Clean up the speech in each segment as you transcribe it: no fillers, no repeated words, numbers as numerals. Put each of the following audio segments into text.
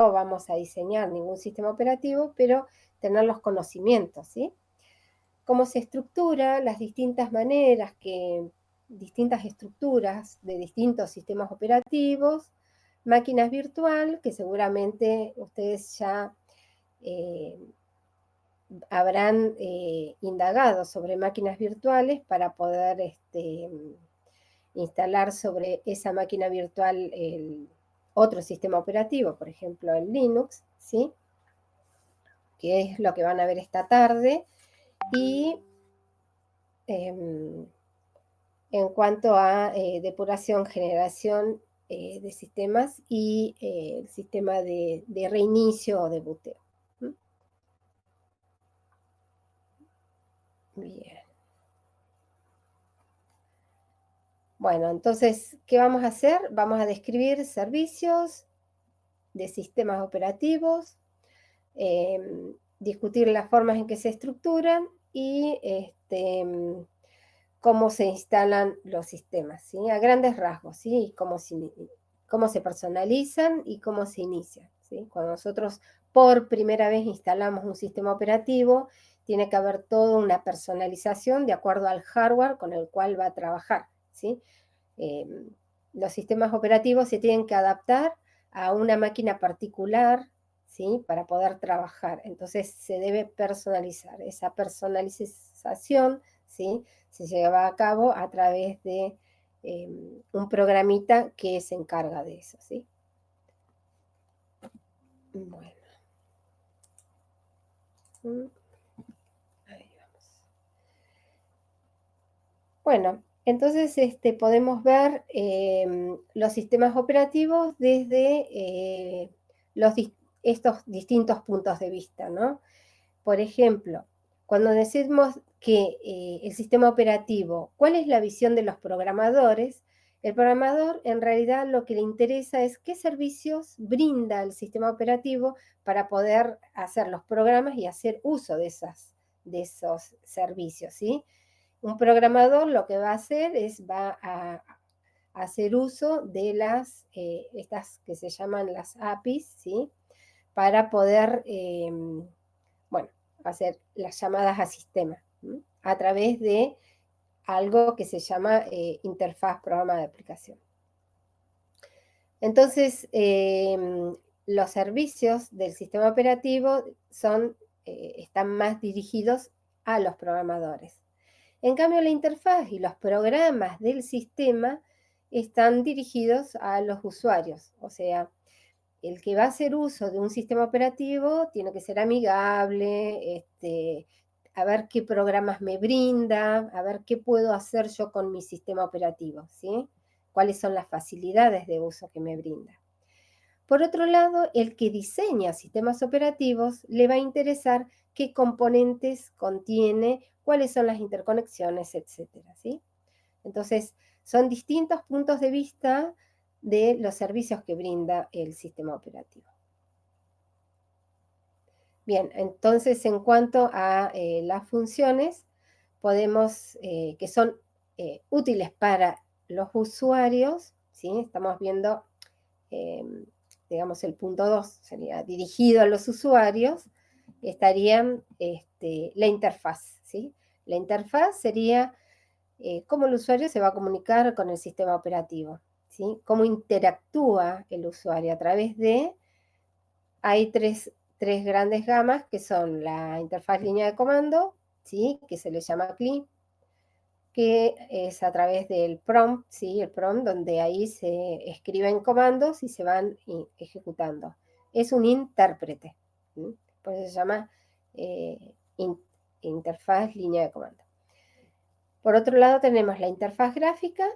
no vamos a diseñar ningún sistema operativo, pero tener los conocimientos, ¿sí? Cómo se estructura, las distintas maneras, distintas estructuras de distintos sistemas operativos, máquinas virtual, que seguramente ustedes ya habrán indagado sobre máquinas virtuales para poder instalar sobre esa máquina virtual otro sistema operativo, por ejemplo el Linux, ¿sí? Que es lo que van a ver esta tarde. Y en cuanto a depuración, generación de sistemas y el sistema de reinicio o de boteo. Bien. Bueno, entonces, ¿qué vamos a hacer? Vamos a describir servicios de sistemas operativos, discutir las formas en que se estructuran y cómo se instalan los sistemas, ¿sí? A grandes rasgos, ¿sí? Cómo se personalizan y cómo se inician, ¿sí? Cuando nosotros por primera vez instalamos un sistema operativo, tiene que haber toda una personalización de acuerdo al hardware con el cual va a trabajar, ¿sí? Los sistemas operativos se tienen que adaptar a una máquina particular, ¿sí? Para poder trabajar. Entonces se debe personalizar. Esa personalización, ¿sí? Se lleva a cabo a través de un programita que se encarga de eso, ¿sí? Bueno. Ahí vamos. Bueno, entonces podemos ver los sistemas operativos desde estos distintos puntos de vista, ¿no? Por ejemplo, cuando decimos que el sistema operativo, ¿cuál es la visión de los programadores? El programador en realidad lo que le interesa es qué servicios brinda el sistema operativo para poder hacer los programas y hacer uso de esos servicios, ¿sí? Un programador lo que va a hacer es va a hacer uso de estas que se llaman las APIs, ¿sí? Para poder, bueno, hacer las llamadas a sistema, ¿sí? A través de algo que se llama interfaz programa de aplicación. Entonces, los servicios del sistema operativo están más dirigidos a los programadores. En cambio, la interfaz y los programas del sistema están dirigidos a los usuarios. O sea, el que va a hacer uso de un sistema operativo tiene que ser amigable, a ver qué programas me brinda, a ver qué puedo hacer yo con mi sistema operativo, ¿sí? Cuáles son las facilidades de uso que me brinda. Por otro lado, el que diseña sistemas operativos le va a interesar qué componentes contiene, cuáles son las interconexiones, etcétera, ¿sí? Entonces, son distintos puntos de vista de los servicios que brinda el sistema operativo. Bien, entonces en cuanto a las funciones, podemos, que son útiles para los usuarios, ¿sí? Estamos viendo digamos, el punto 2 sería dirigido a los usuarios, estarían la interfaz, ¿sí? La interfaz sería cómo el usuario se va a comunicar con el sistema operativo, ¿sí? Cómo interactúa el usuario a través de... Hay tres grandes gamas que son la interfaz línea de comando, ¿sí? Que se le llama CLI, que es a través del prompt, ¿sí? El prompt donde ahí se escriben comandos y se van ejecutando. Es un intérprete, ¿sí? Por eso se llama interfaz línea de comando. Por otro lado tenemos la interfaz gráfica,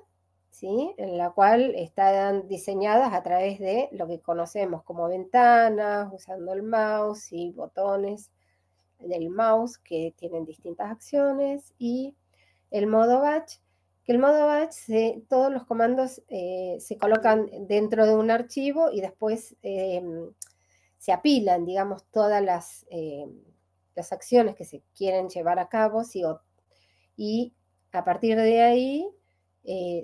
¿sí? En la cual están diseñadas a través de lo que conocemos como ventanas, usando el mouse y botones del mouse que tienen distintas acciones, y el modo batch, que el modo batch, todos los comandos se colocan dentro de un archivo y después se apilan, digamos, todas las acciones que se quieren llevar a cabo, ¿sí? Y a partir de ahí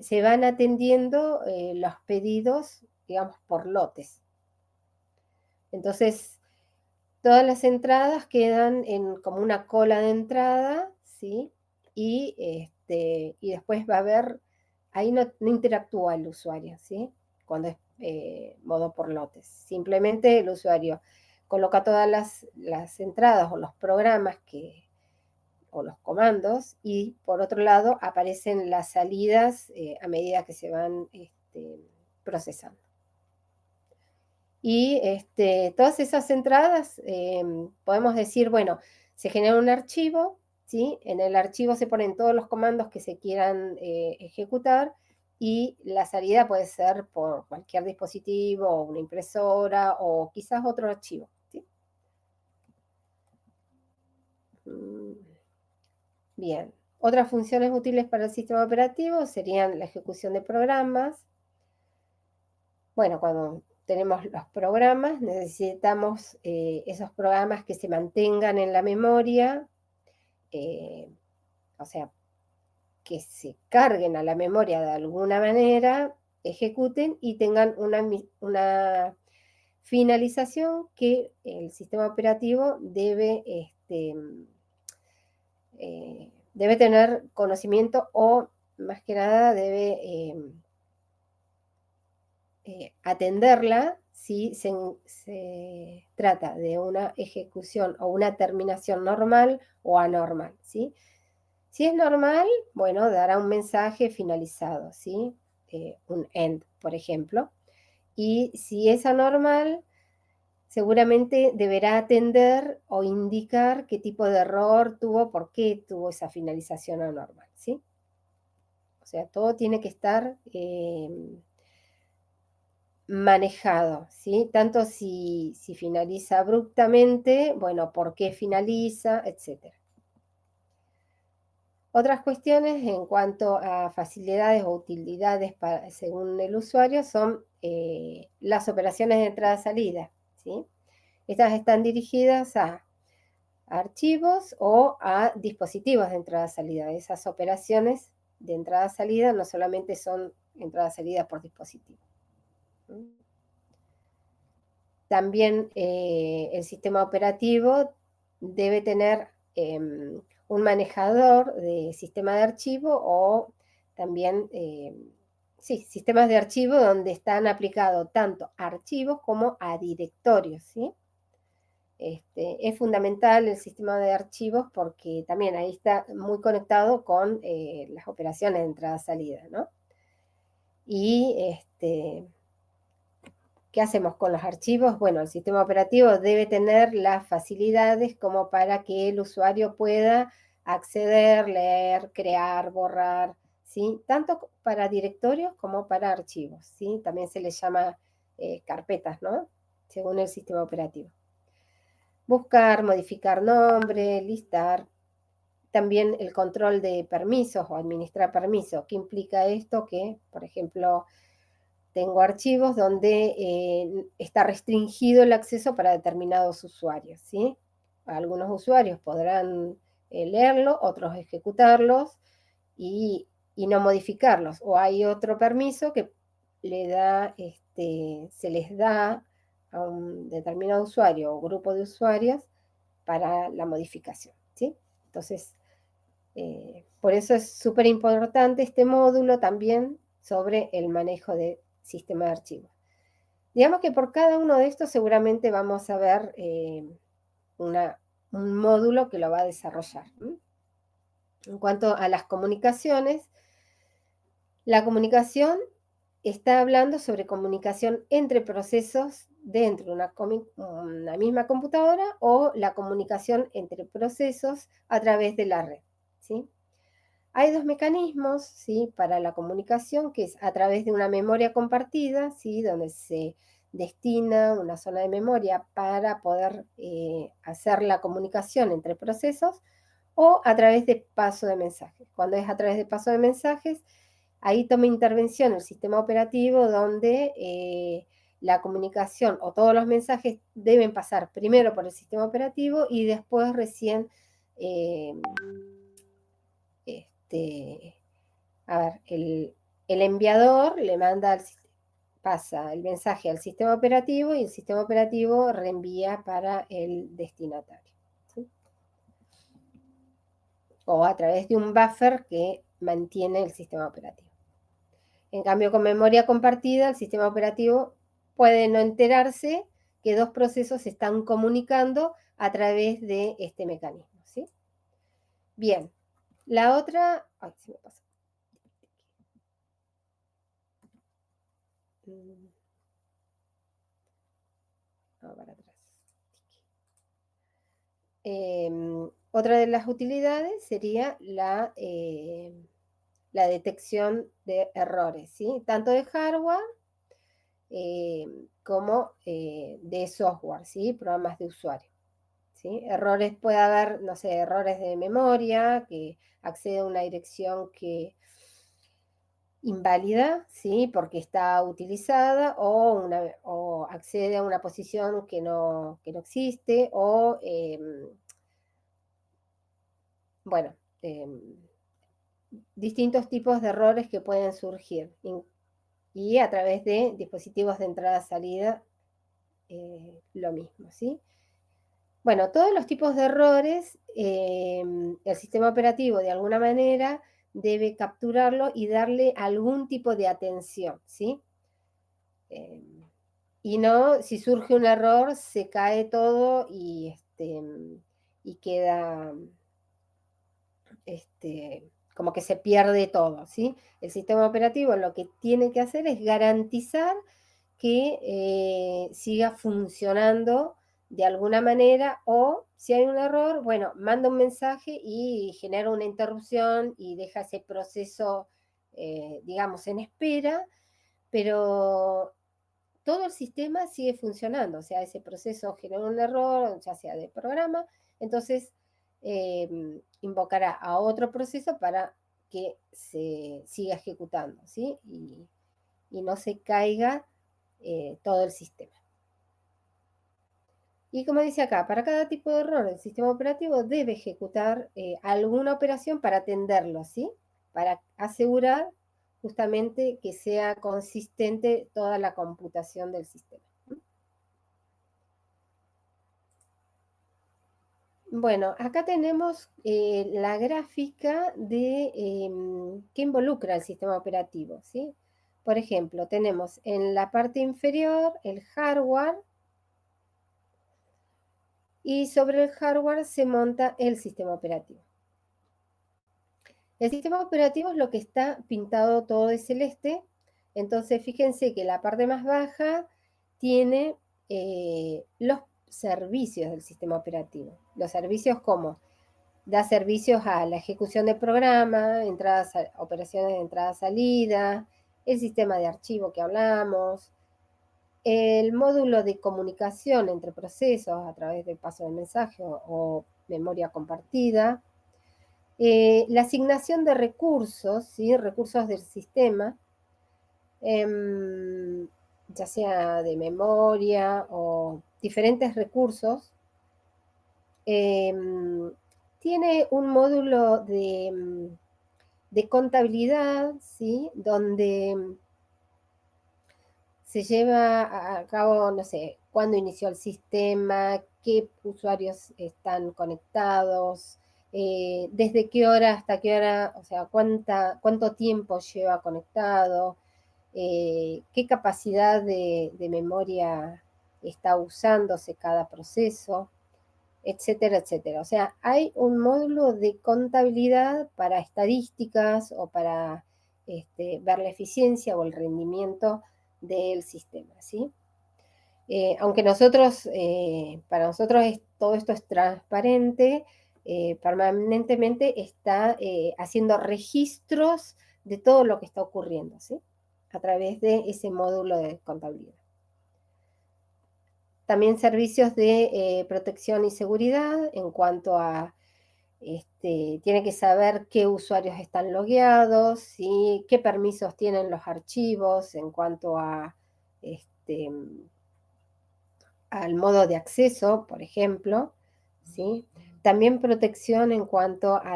se van atendiendo los pedidos, digamos, por lotes. Entonces, todas las entradas quedan como una cola de entrada, ¿sí? Y después va a haber, ahí no interactúa el usuario, ¿sí? Cuando es modo por lotes. Simplemente el usuario coloca todas las entradas o los programas o los comandos, y por otro lado aparecen las salidas a medida que se van procesando. Y todas esas entradas, podemos decir, bueno, se genera un archivo, ¿sí? En el archivo se ponen todos los comandos que se quieran ejecutar, y la salida puede ser por cualquier dispositivo, o una impresora, o quizás otro archivo, ¿sí? Bien. Otras funciones útiles para el sistema operativo serían la ejecución de programas. Bueno, cuando tenemos los programas, necesitamos esos programas que se mantengan en la memoria, o sea, que se carguen a la memoria de alguna manera, ejecuten y tengan una finalización que el sistema operativo debe tener conocimiento, o más que nada debe atenderla si se trata de una ejecución o una terminación normal o anormal, ¿sí? Si es normal, bueno, dará un mensaje finalizado, ¿sí? Un end, por ejemplo. Y si es anormal, seguramente deberá atender o indicar qué tipo de error tuvo, por qué tuvo esa finalización anormal, ¿sí? O sea, todo tiene que estar manejado, ¿sí? Tanto si finaliza abruptamente, bueno, por qué finaliza, etcétera. Otras cuestiones en cuanto a facilidades o utilidades según el usuario son las operaciones de entrada-salida, ¿sí? Estas están dirigidas a archivos o a dispositivos de entrada-salida. Esas operaciones de entrada-salida no solamente son entrada-salida por dispositivo. También el sistema operativo debe tener un manejador de sistema de archivo, o también, sí, sistemas de archivo donde están aplicados tanto a archivos como a directorios, ¿sí? Es fundamental el sistema de archivos porque también ahí está muy conectado con las operaciones de entrada-salida, ¿no? Y ¿qué hacemos con los archivos? Bueno, el sistema operativo debe tener las facilidades como para que el usuario pueda acceder, leer, crear, borrar, ¿sí? Tanto para directorios como para archivos, ¿sí? También se les llama carpetas, ¿no? Según el sistema operativo. Buscar, modificar nombre, listar. También el control de permisos o administrar permisos. ¿Qué implica esto? Que, por ejemplo, tengo archivos donde está restringido el acceso para determinados usuarios, ¿sí? Algunos usuarios podrán leerlo, otros ejecutarlos y no modificarlos. O hay otro permiso que se les da a un determinado usuario o grupo de usuarios para la modificación, ¿sí? Entonces, por eso es súper importante este módulo también sobre el manejo de sistema de archivos. Digamos que por cada uno de estos seguramente vamos a ver un módulo que lo va a desarrollar. En cuanto a las comunicaciones, la comunicación está hablando sobre comunicación entre procesos dentro de una misma computadora, o la comunicación entre procesos a través de la red, ¿sí? Hay dos mecanismos, ¿sí?, para la comunicación, que es a través de una memoria compartida, ¿sí?, donde se destina una zona de memoria para poder hacer la comunicación entre procesos, o a través de paso de mensajes. Cuando es a través de paso de mensajes, ahí toma intervención el sistema operativo, donde la comunicación o todos los mensajes deben pasar primero por el sistema operativo y después recién a ver, el enviador le manda pasa el mensaje al sistema operativo y el sistema operativo reenvía para el destinatario, ¿sí? O a través de un buffer que mantiene el sistema operativo. En cambio, con memoria compartida, el sistema operativo puede no enterarse que dos procesos se están comunicando a través de este mecanismo, ¿sí? Bien, la otra... Ay, se me pasó. Para atrás. Otra de las utilidades sería la detección de errores, ¿sí? Tanto de hardware como de software, ¿sí? Programas de usuario, ¿sí? Errores, puede haber, no sé, errores de memoria, que accede a una dirección que inválida, ¿sí? Porque está utilizada, o accede a una posición que no existe, o, bueno, distintos tipos de errores que pueden surgir. Y a través de dispositivos de entrada-salida, lo mismo, ¿sí? Bueno, todos los tipos de errores, el sistema operativo de alguna manera debe capturarlo y darle algún tipo de atención, ¿sí? Y no, si surge un error, se cae todo y queda como que se pierde todo, ¿sí? El sistema operativo lo que tiene que hacer es garantizar que siga funcionando de alguna manera, o si hay un error, bueno, manda un mensaje y genera una interrupción y deja ese proceso, digamos, en espera, pero todo el sistema sigue funcionando, o sea, ese proceso genera un error, ya sea de programa, entonces invocará a otro proceso para que se siga ejecutando, ¿sí? Y no se caiga todo el sistema. Y como dice acá, para cada tipo de error, el sistema operativo debe ejecutar alguna operación para atenderlo, ¿sí? Para asegurar justamente que sea consistente toda la computación del sistema. Bueno, acá tenemos la gráfica de qué involucra el sistema operativo, ¿sí? Por ejemplo, tenemos en la parte inferior el hardware, y sobre el hardware se monta el sistema operativo. El sistema operativo es lo que está pintado todo de celeste, entonces fíjense que la parte más baja tiene los servicios del sistema operativo. Los servicios como da servicios a la ejecución de programa, operaciones de entrada-salida, el sistema de archivo que hablamos, el módulo de comunicación entre procesos a través del paso de mensaje o memoria compartida, la asignación de recursos, ¿sí? Recursos del sistema, ya sea de memoria o diferentes recursos. Tiene un módulo de contabilidad, ¿sí? Donde se lleva a cabo, no sé, cuándo inició el sistema, qué usuarios están conectados, desde qué hora hasta qué hora, o sea, cuánto tiempo lleva conectado, qué capacidad de memoria está usándose cada proceso, etcétera, etcétera. O sea, hay un módulo de contabilidad para estadísticas o para ver la eficiencia o el rendimiento del sistema, ¿sí? Aunque para nosotros todo esto es transparente, permanentemente está haciendo registros de todo lo que está ocurriendo, ¿sí? A través de ese módulo de contabilidad. También servicios de protección y seguridad en cuanto a, tiene que saber qué usuarios están logueados, ¿sí? Qué permisos tienen los archivos en cuanto a, al modo de acceso, por ejemplo, ¿sí? También protección en cuanto a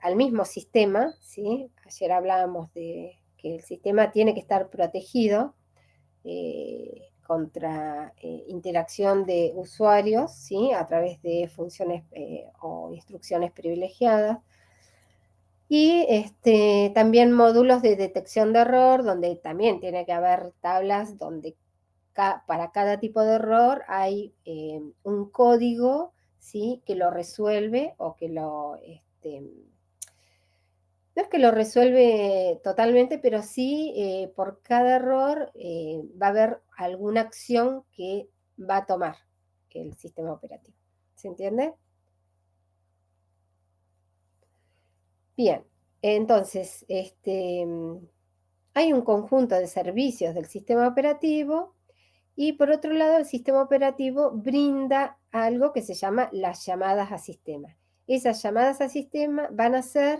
al mismo sistema, ¿sí? Ayer hablábamos de que el sistema tiene que estar protegido contra interacción de usuarios, ¿sí? A través de funciones o instrucciones privilegiadas. Y también módulos de detección de error, donde también tiene que haber tablas donde para cada tipo de error hay un código, ¿sí? Que lo resuelve o que lo... no es que lo resuelve totalmente, pero sí por cada error va a haber alguna acción que va a tomar el sistema operativo. ¿Se entiende? Bien, entonces, hay un conjunto de servicios del sistema operativo y por otro lado el sistema operativo brinda algo que se llama las llamadas a sistema. Esas llamadas a sistema van a ser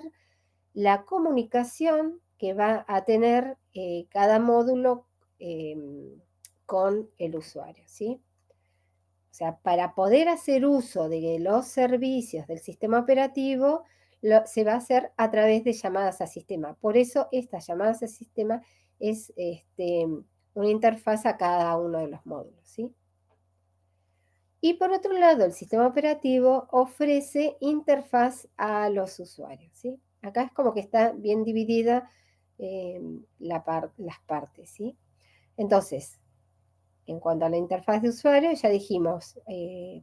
la comunicación que va a tener cada módulo con el usuario, ¿sí? O sea, para poder hacer uso de los servicios del sistema operativo, se va a hacer a través de llamadas a sistema. Por eso estas llamadas a sistema es una interfaz a cada uno de los módulos, ¿sí? Y por otro lado, el sistema operativo ofrece interfaz a los usuarios, ¿sí? Acá es como que está bien dividida las partes, ¿sí? Entonces, en cuanto a la interfaz de usuario, ya dijimos,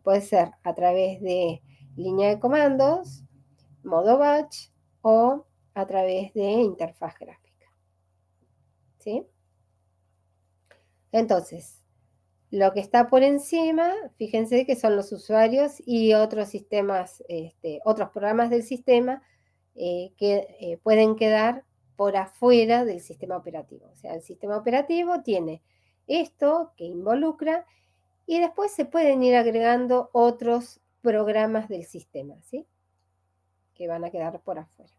puede ser a través de línea de comandos, modo batch o a través de interfaz gráfica, ¿sí? Entonces, lo que está por encima, fíjense que son los usuarios y otros sistemas, otros programas del sistema que pueden quedar por afuera del sistema operativo. O sea, el sistema operativo tiene esto que involucra y después se pueden ir agregando otros programas del sistema, ¿sí? Que van a quedar por afuera.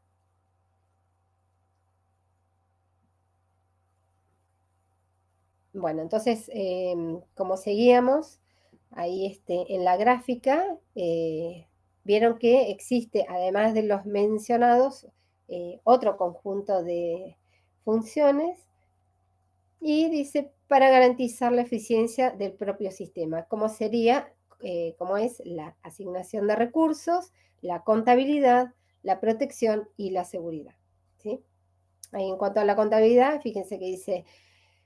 Bueno, entonces, como seguíamos, ahí en la gráfica, vieron que existe, además de los mencionados, otro conjunto de funciones y dice para garantizar la eficiencia del propio sistema, como sería, como es la asignación de recursos, la contabilidad, la protección y la seguridad, ¿sí? Ahí en cuanto a la contabilidad, fíjense que dice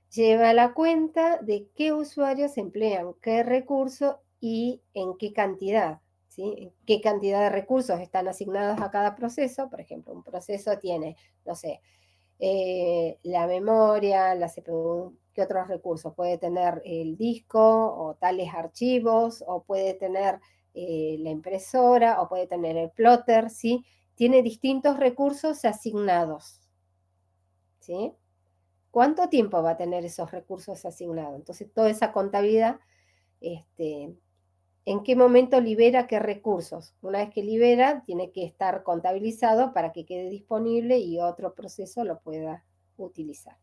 lleva la cuenta de qué usuarios emplean qué recurso y en qué cantidad, ¿sí? En qué cantidad de recursos están asignados a cada proceso. Por ejemplo, un proceso tiene, no sé, la memoria, la CPU, ¿qué otros recursos? Puede tener el disco o tales archivos, o puede tener la impresora, o puede tener el plotter, ¿sí? Tiene distintos recursos asignados, ¿sí? ¿Cuánto tiempo va a tener esos recursos asignados? Entonces, toda esa contabilidad, ¿en qué momento libera qué recursos? Una vez que libera, tiene que estar contabilizado para que quede disponible y otro proceso lo pueda utilizar.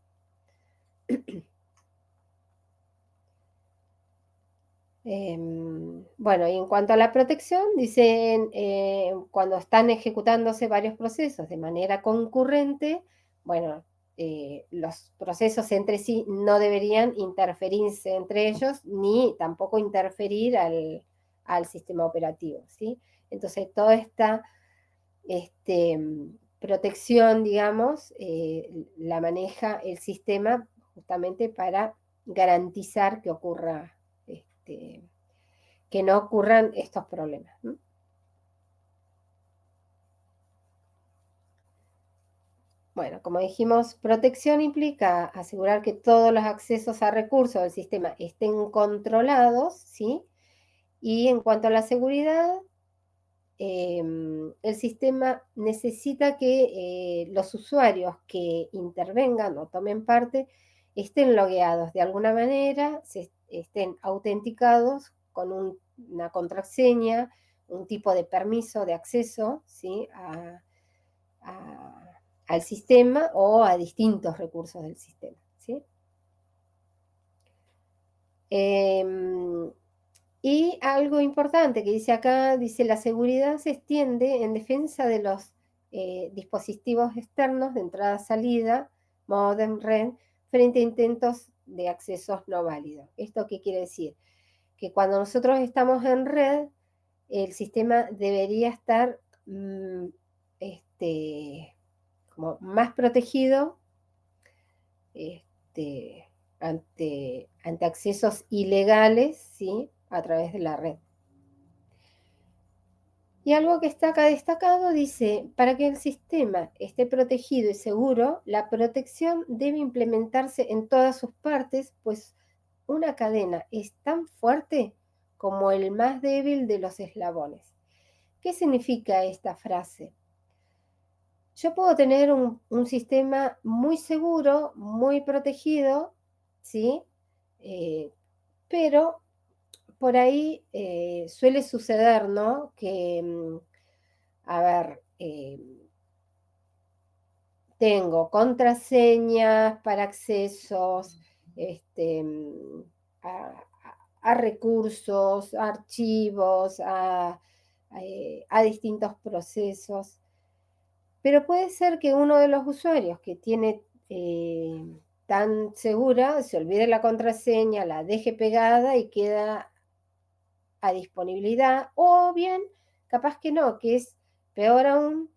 Bueno, y en cuanto a la protección, dicen, cuando están ejecutándose varios procesos de manera concurrente, bueno, los procesos entre sí no deberían interferirse entre ellos, ni tampoco interferir al sistema operativo, ¿sí? Entonces, toda esta protección, digamos, la maneja el sistema justamente para garantizar que ocurra que no ocurran estos problemas, ¿no? Bueno, como dijimos, protección implica asegurar que todos los accesos a recursos del sistema estén controlados, ¿sí? Y en cuanto a la seguridad, el sistema necesita que los usuarios que intervengan o tomen parte estén logueados de alguna manera, estén autenticados con una contraseña, un tipo de permiso de acceso, ¿sí? Al sistema o a distintos recursos del sistema, ¿sí? Y algo importante que dice acá, dice la seguridad se extiende en defensa de los dispositivos externos de entrada-salida modem, red, frente a intentos de accesos no válidos. ¿Esto qué quiere decir? Que cuando nosotros estamos en red, el sistema debería estar como más protegido ante accesos ilegales, ¿sí? A través de la red. Y algo que está acá destacado dice, para que el sistema esté protegido y seguro, la protección debe implementarse en todas sus partes, pues una cadena es tan fuerte como el más débil de los eslabones. ¿Qué significa esta frase? Yo puedo tener un sistema muy seguro, muy protegido, ¿sí? Pero por ahí suele suceder, ¿no? Que, a ver, tengo contraseñas para accesos a, a recursos, a archivos, a distintos procesos. Pero puede ser que uno de los usuarios que tiene tan segura se olvide la contraseña, la deje pegada y queda a disponibilidad, o bien, capaz que no, que es peor aún,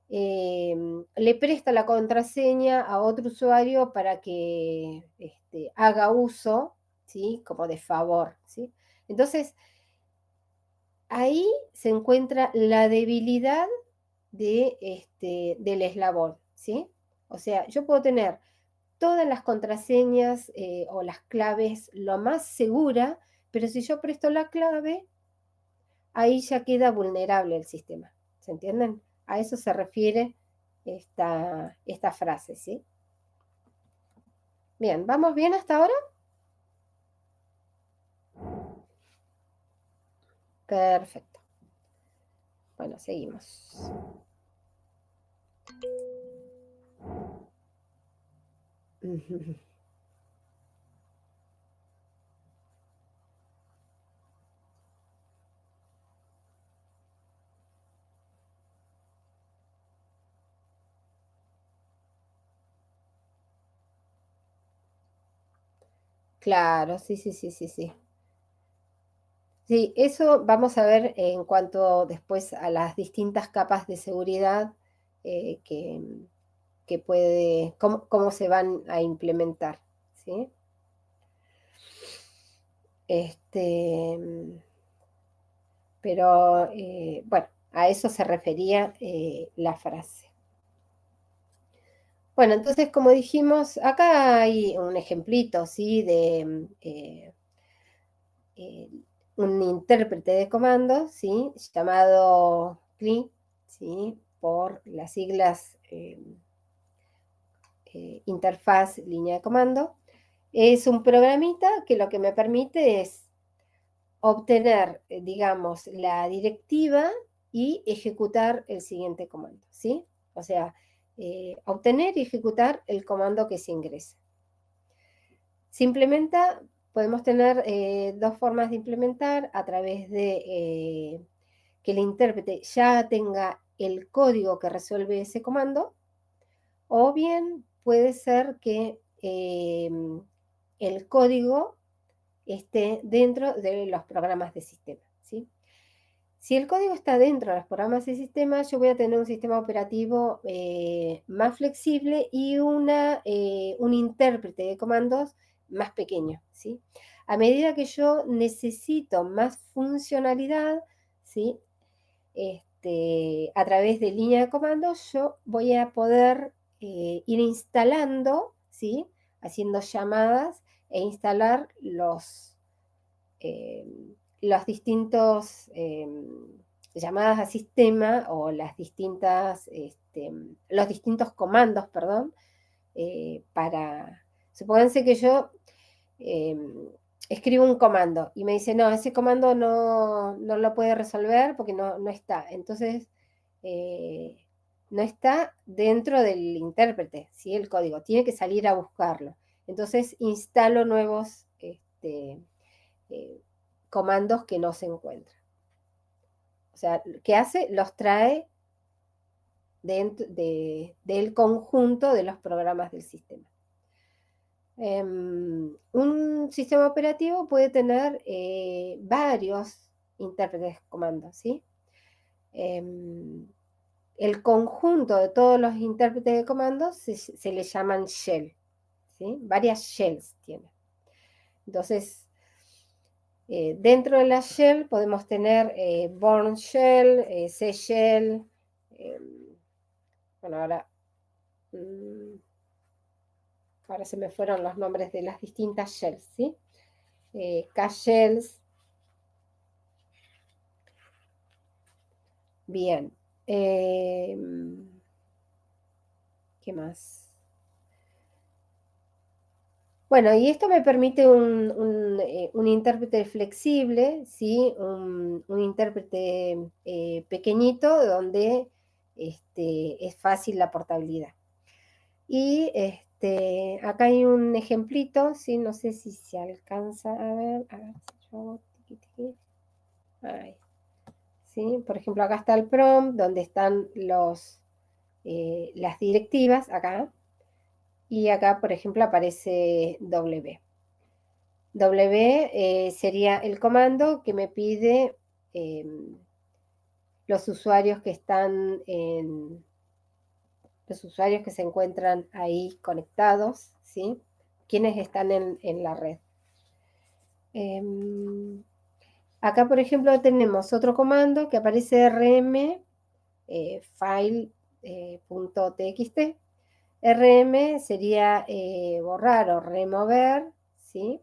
le presta la contraseña a otro usuario para que haga uso, ¿sí? Como de favor, ¿sí? Entonces, ahí se encuentra la debilidad del eslabón, ¿sí? O sea, yo puedo tener todas las contraseñas o las claves lo más segura, pero si yo presto la clave, ahí ya queda vulnerable el sistema. ¿Se entienden? A eso se refiere esta frase, ¿sí? Bien, ¿vamos bien hasta ahora? Perfecto. Bueno, seguimos. Claro, sí, sí, sí, sí, sí. Sí, eso vamos a ver en cuanto después a las distintas capas de seguridad eh, que, que puede, cómo se van a implementar, ¿sí? Este, pero bueno, a eso se refería la frase. Bueno, entonces, como dijimos, acá hay un ejemplito, ¿sí? De eh, un intérprete de comandos, ¿sí? Llamado CLI, ¿sí? Por las siglas interfaz línea de comando. Es un programita que lo que me permite es obtener, digamos, la directiva y ejecutar el siguiente comando, ¿sí? O sea, obtener y ejecutar el comando que se ingresa. Se implementa, podemos tener dos formas de implementar a través de que el intérprete ya tenga el código que resuelve ese comando, o bien puede ser que el código esté dentro de los programas de sistema, ¿sí? Si el código está dentro de los programas de sistema, yo voy a tener un sistema operativo más flexible y un intérprete de comandos más pequeño, ¿sí? A medida que yo necesito más funcionalidad, ¿sí? A través de línea de comandos, yo voy a poder ir instalando, ¿sí? Haciendo llamadas e instalar eh, los distintos llamadas a sistema o los distintos comandos, perdón, supónganse que yo eh, escribo un comando y me dice, no, ese comando no lo puede resolver porque no está. Entonces, eh, no está dentro del intérprete, ¿sí? El código, tiene que salir a buscarlo. Entonces, instalo nuevos eh, comandos que no se encuentran. O sea, ¿qué hace? Los trae del conjunto de los programas del sistema. Un sistema operativo puede tener varios intérpretes de comandos, ¿sí? El conjunto de todos los intérpretes de comandos se le llaman shell, ¿sí? Varias shells tiene. Entonces, dentro de la shell podemos tener Bourne shell, C shell, bueno, ahora se me fueron los nombres de las distintas shells, ¿sí? K shells. Bien. ¿Qué más? Bueno, y esto me permite un intérprete flexible, ¿sí? Un intérprete pequeñito donde es fácil la portabilidad. Y acá hay un ejemplito, ¿sí? No sé si se alcanza a ver. A ver si yo hago tiqui, tiqui. Ahí. ¿Sí? Por ejemplo, acá está el prompt, donde están las directivas, acá. Y acá, por ejemplo, aparece W. W sería el comando que me pide los usuarios que están los usuarios que se encuentran ahí conectados, ¿sí? Quienes están en la red. Acá, por ejemplo, tenemos otro comando que aparece rm file.txt. rm sería borrar o remover, ¿sí?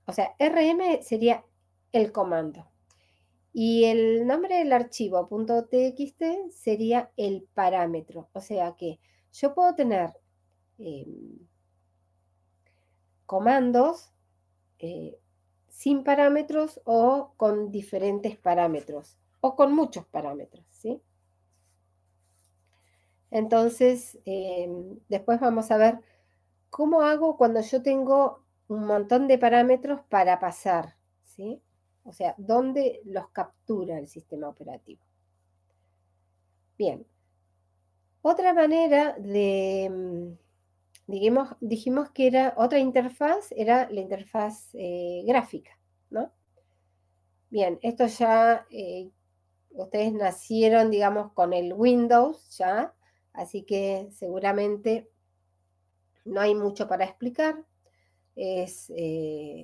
O sea, rm sería el comando. Y el nombre del archivo .txt sería el parámetro. O sea que yo puedo tener comandos sin parámetros o con diferentes parámetros o con muchos parámetros, ¿sí? Entonces, después vamos a ver cómo hago cuando yo tengo un montón de parámetros para pasar, ¿sí? O sea, ¿dónde los captura el sistema operativo? Bien. Otra manera dijimos que era otra interfaz, era la interfaz gráfica, ¿no? Bien, esto ya, ustedes nacieron, digamos, con el Windows ya, así que seguramente no hay mucho para explicar. La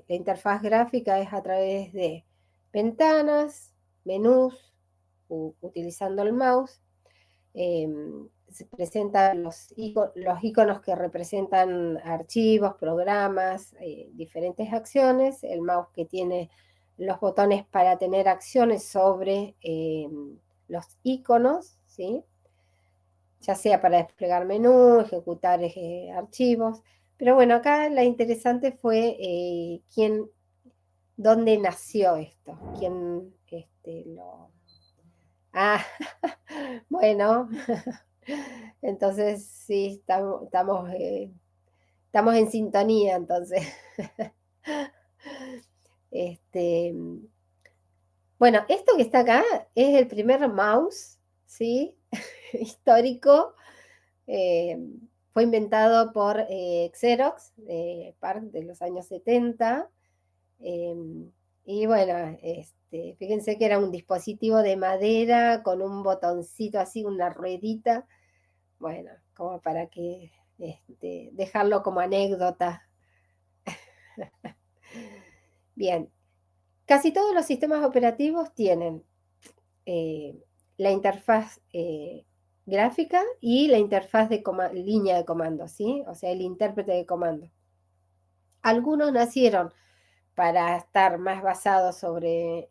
interfaz gráfica es a través de ventanas, menús, utilizando el mouse. Se presentan los iconos que representan archivos, programas, diferentes acciones, el mouse que tiene los botones para tener acciones sobre los iconos, ¿sí? Ya sea para desplegar menú, ejecutar archivos. Pero bueno, acá la interesante fue dónde nació esto, quién lo... Ah, bueno, entonces sí, estamos en sintonía, entonces. Bueno, esto que está acá es el primer mouse, ¿sí? Histórico. Fue inventado por Xerox, de los años 70. Y bueno, fíjense que era un dispositivo de madera con un botoncito así, una ruedita. Bueno, como para que dejarlo como anécdota. Bien, casi todos los sistemas operativos tienen la interfaz gráfica y la interfaz de línea de comando, ¿sí? O sea, el intérprete de comando. Algunos nacieron para estar más basados sobre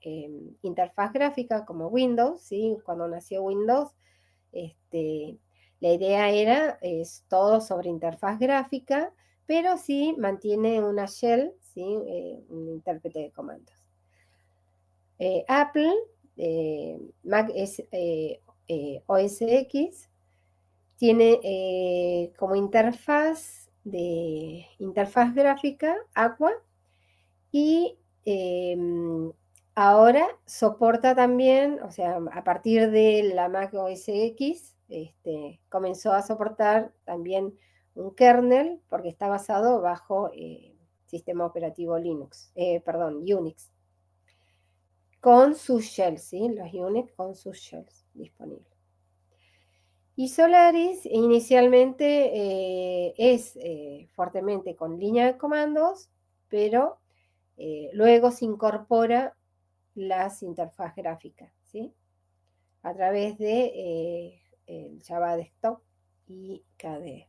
interfaz gráfica, como Windows, ¿sí? Cuando nació Windows, la idea era todo sobre interfaz gráfica, pero sí mantiene una shell, ¿sí? Un intérprete de comandos. Apple, Mac OS X, tiene como interfaz gráfica Aqua y Ahora soporta también, o sea, a partir de la Mac OS X, comenzó a soportar también un kernel, porque está basado bajo sistema operativo Linux, perdón, Unix, con sus shells, ¿sí? Los Unix con sus shells disponibles. Y Solaris inicialmente es fuertemente con línea de comandos, pero luego se incorpora las interfaz gráficas, ¿sí? A través de el Java Desktop y KDE.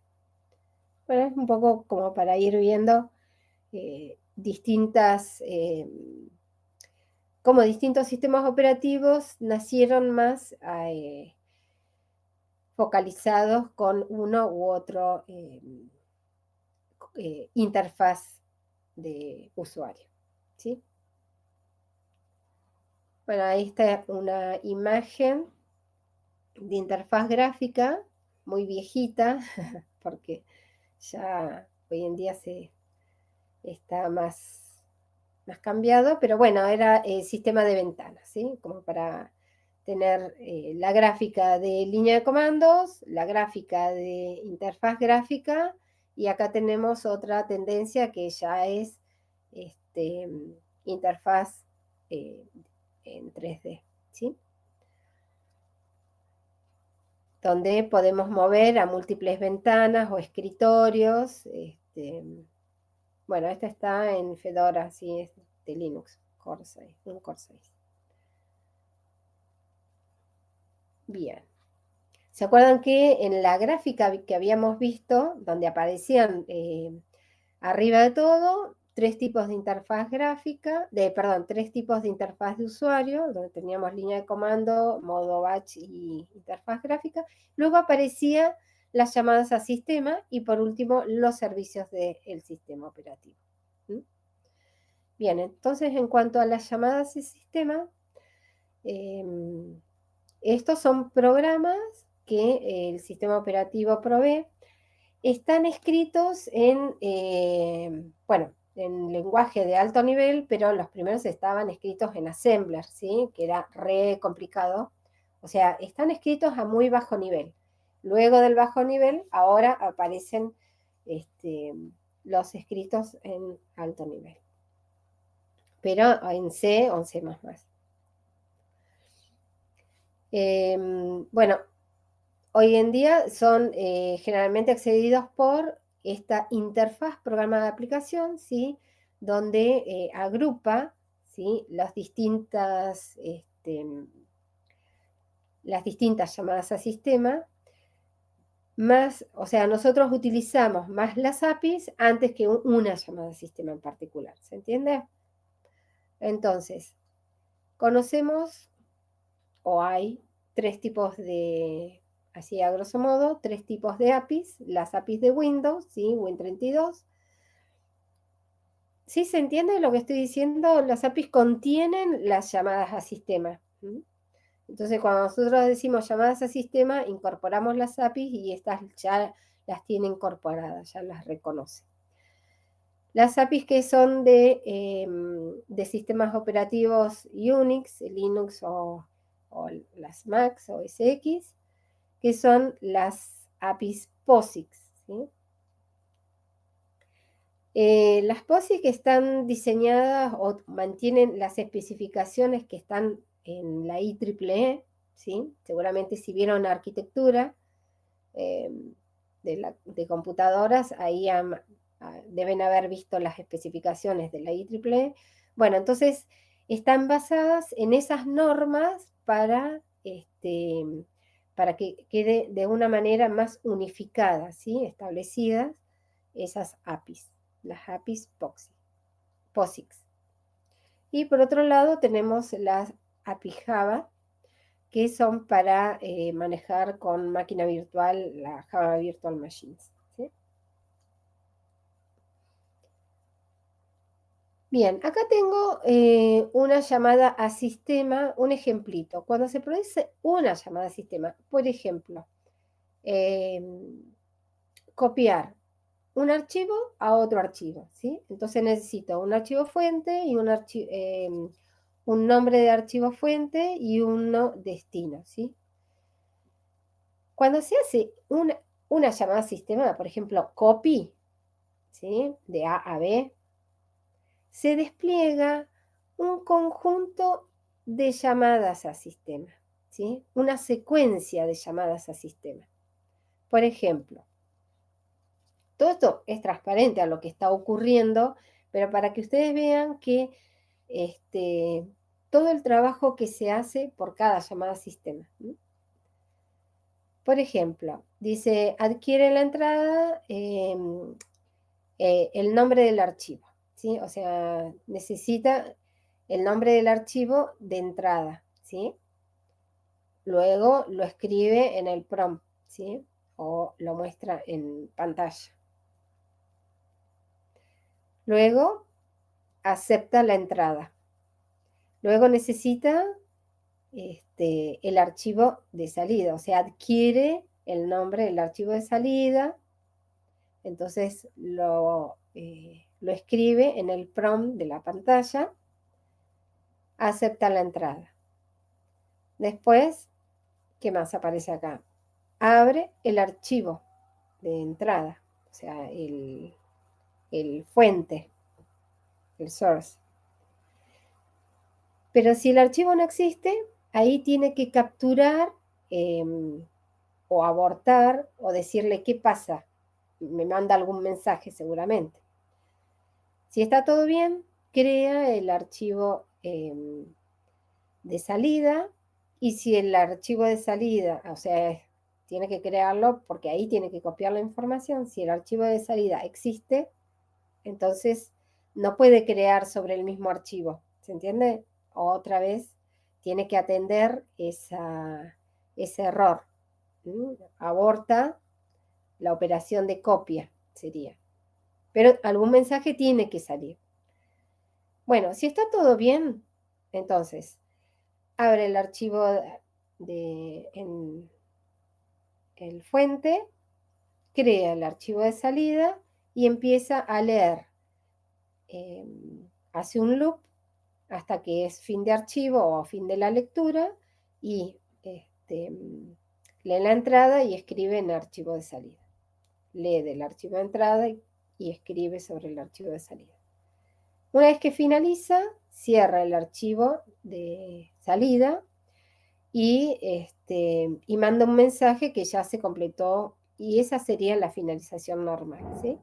Bueno, es un poco como para ir viendo como distintos sistemas operativos nacieron más focalizados con uno u otro interfaz de usuario, ¿sí? Bueno, ahí está una imagen de interfaz gráfica muy viejita, porque ya hoy en día está más cambiado, pero bueno, era sistema de ventanas, ¿sí? Como para tener la gráfica de línea de comandos, la gráfica de interfaz gráfica, y acá tenemos otra tendencia que ya es interfaz en 3D, ¿sí? Donde podemos mover a múltiples ventanas o escritorios. Bueno, esta está en Fedora, sí, es de Linux, Core 6, un Core 6. Bien. ¿Se acuerdan que en la gráfica que habíamos visto, donde aparecían arriba de todo, tres tipos de interfaz gráfica, tres tipos de interfaz de usuario, donde teníamos línea de comando, modo batch y interfaz gráfica? Luego aparecían las llamadas a sistema y por último los servicios del sistema operativo. ¿Mm? Bien, entonces en cuanto a las llamadas a sistema, estos son programas que el sistema operativo provee. Están escritos en lenguaje de alto nivel, pero los primeros estaban escritos en assembler, ¿sí? Que era re complicado. O sea, están escritos a muy bajo nivel. Luego del bajo nivel, ahora aparecen los escritos en alto nivel, pero en C o en C++. Bueno, hoy en día son generalmente accedidos por esta interfaz programa de aplicación, ¿sí? Donde agrupa, ¿sí? Las distintas llamadas a sistema, o sea, nosotros utilizamos más las APIs antes que una llamada a sistema en particular, ¿se entiende? Entonces, conocemos o hay tres tipos así a grosso modo, tres tipos de APIs: las APIs de Windows, ¿sí? Win32. ¿Sí se entiende lo que estoy diciendo? Las APIs contienen las llamadas a sistema. Entonces, cuando nosotros decimos llamadas a sistema, incorporamos las APIs y estas ya las tiene incorporadas, ya las reconoce. Las APIs que son de sistemas operativos Unix, Linux o las Macs o SX, que son las APIs POSIX, ¿sí? Las POSIX están diseñadas o mantienen las especificaciones que están en la IEEE, ¿sí? Seguramente si vieron arquitectura de computadoras, ahí deben haber visto las especificaciones de la IEEE. Bueno, entonces están basadas en esas normas para que quede de una manera más unificada, ¿sí? Establecidas esas APIs, las APIs POSIX. Y por otro lado tenemos las APIs Java, que son para manejar con máquina virtual, la Java Virtual Machines, ¿sí? Bien, acá tengo una llamada a sistema, un ejemplito. Cuando se produce una llamada a sistema, por ejemplo, copiar un archivo a otro archivo, ¿sí? Entonces necesito un archivo fuente y un nombre de archivo fuente y uno destino, ¿sí? Cuando se hace una llamada sistema, por ejemplo, copy, ¿sí? De A a B, se despliega un conjunto de llamadas a sistema, ¿sí? Una secuencia de llamadas a sistema. Por ejemplo, todo esto es transparente a lo que está ocurriendo, pero para que ustedes vean que todo el trabajo que se hace por cada llamada a sistema. Por ejemplo, dice, adquiere la entrada el nombre del archivo, ¿sí? O sea, necesita el nombre del archivo de entrada, ¿sí? Luego lo escribe en el prompt, ¿sí? O lo muestra en pantalla. Luego acepta la entrada. Luego necesita el archivo de salida, o sea, adquiere el nombre del archivo de salida, entonces lo escribe en el prompt de la pantalla, acepta la entrada. Después, ¿qué más aparece acá? Abre el archivo de entrada, o sea, el fuente, el source. Pero si el archivo no existe, ahí tiene que capturar o abortar o decirle qué pasa. Me manda algún mensaje seguramente. Si está todo bien, crea el archivo de salida, y si el archivo de salida, o sea, tiene que crearlo porque ahí tiene que copiar la información. Si el archivo de salida existe, entonces no puede crear sobre el mismo archivo, ¿se entiende? Otra vez tiene que atender ese error. Aborta la operación de copia, sería. Pero algún mensaje tiene que salir. Bueno, si está todo bien, entonces abre el archivo en el fuente, crea el archivo de salida y empieza a leer. Hace un loop hasta que es fin de archivo o fin de la lectura y lee la entrada y escribe en el archivo de salida. Lee del archivo de entrada y escribe sobre el archivo de salida. Una vez que finaliza, cierra el archivo de salida y manda un mensaje que ya se completó, y esa sería la finalización normal, ¿sí?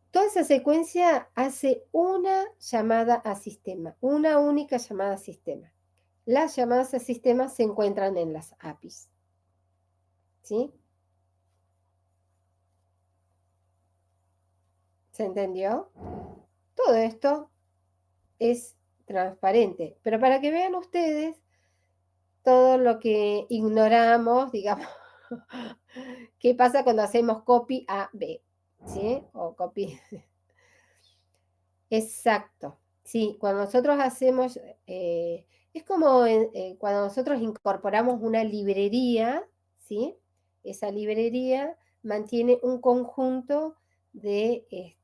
Toda esa secuencia hace una llamada a sistema, una única llamada a sistema. Las llamadas a sistema se encuentran en las APIs, ¿sí? ¿Se entendió? Todo esto es transparente, pero para que vean ustedes todo lo que ignoramos, digamos, qué pasa cuando hacemos copy a B, ¿sí? O copy. Exacto, sí, cuando nosotros hacemos, es como cuando nosotros incorporamos una librería, ¿sí? Esa librería mantiene un conjunto de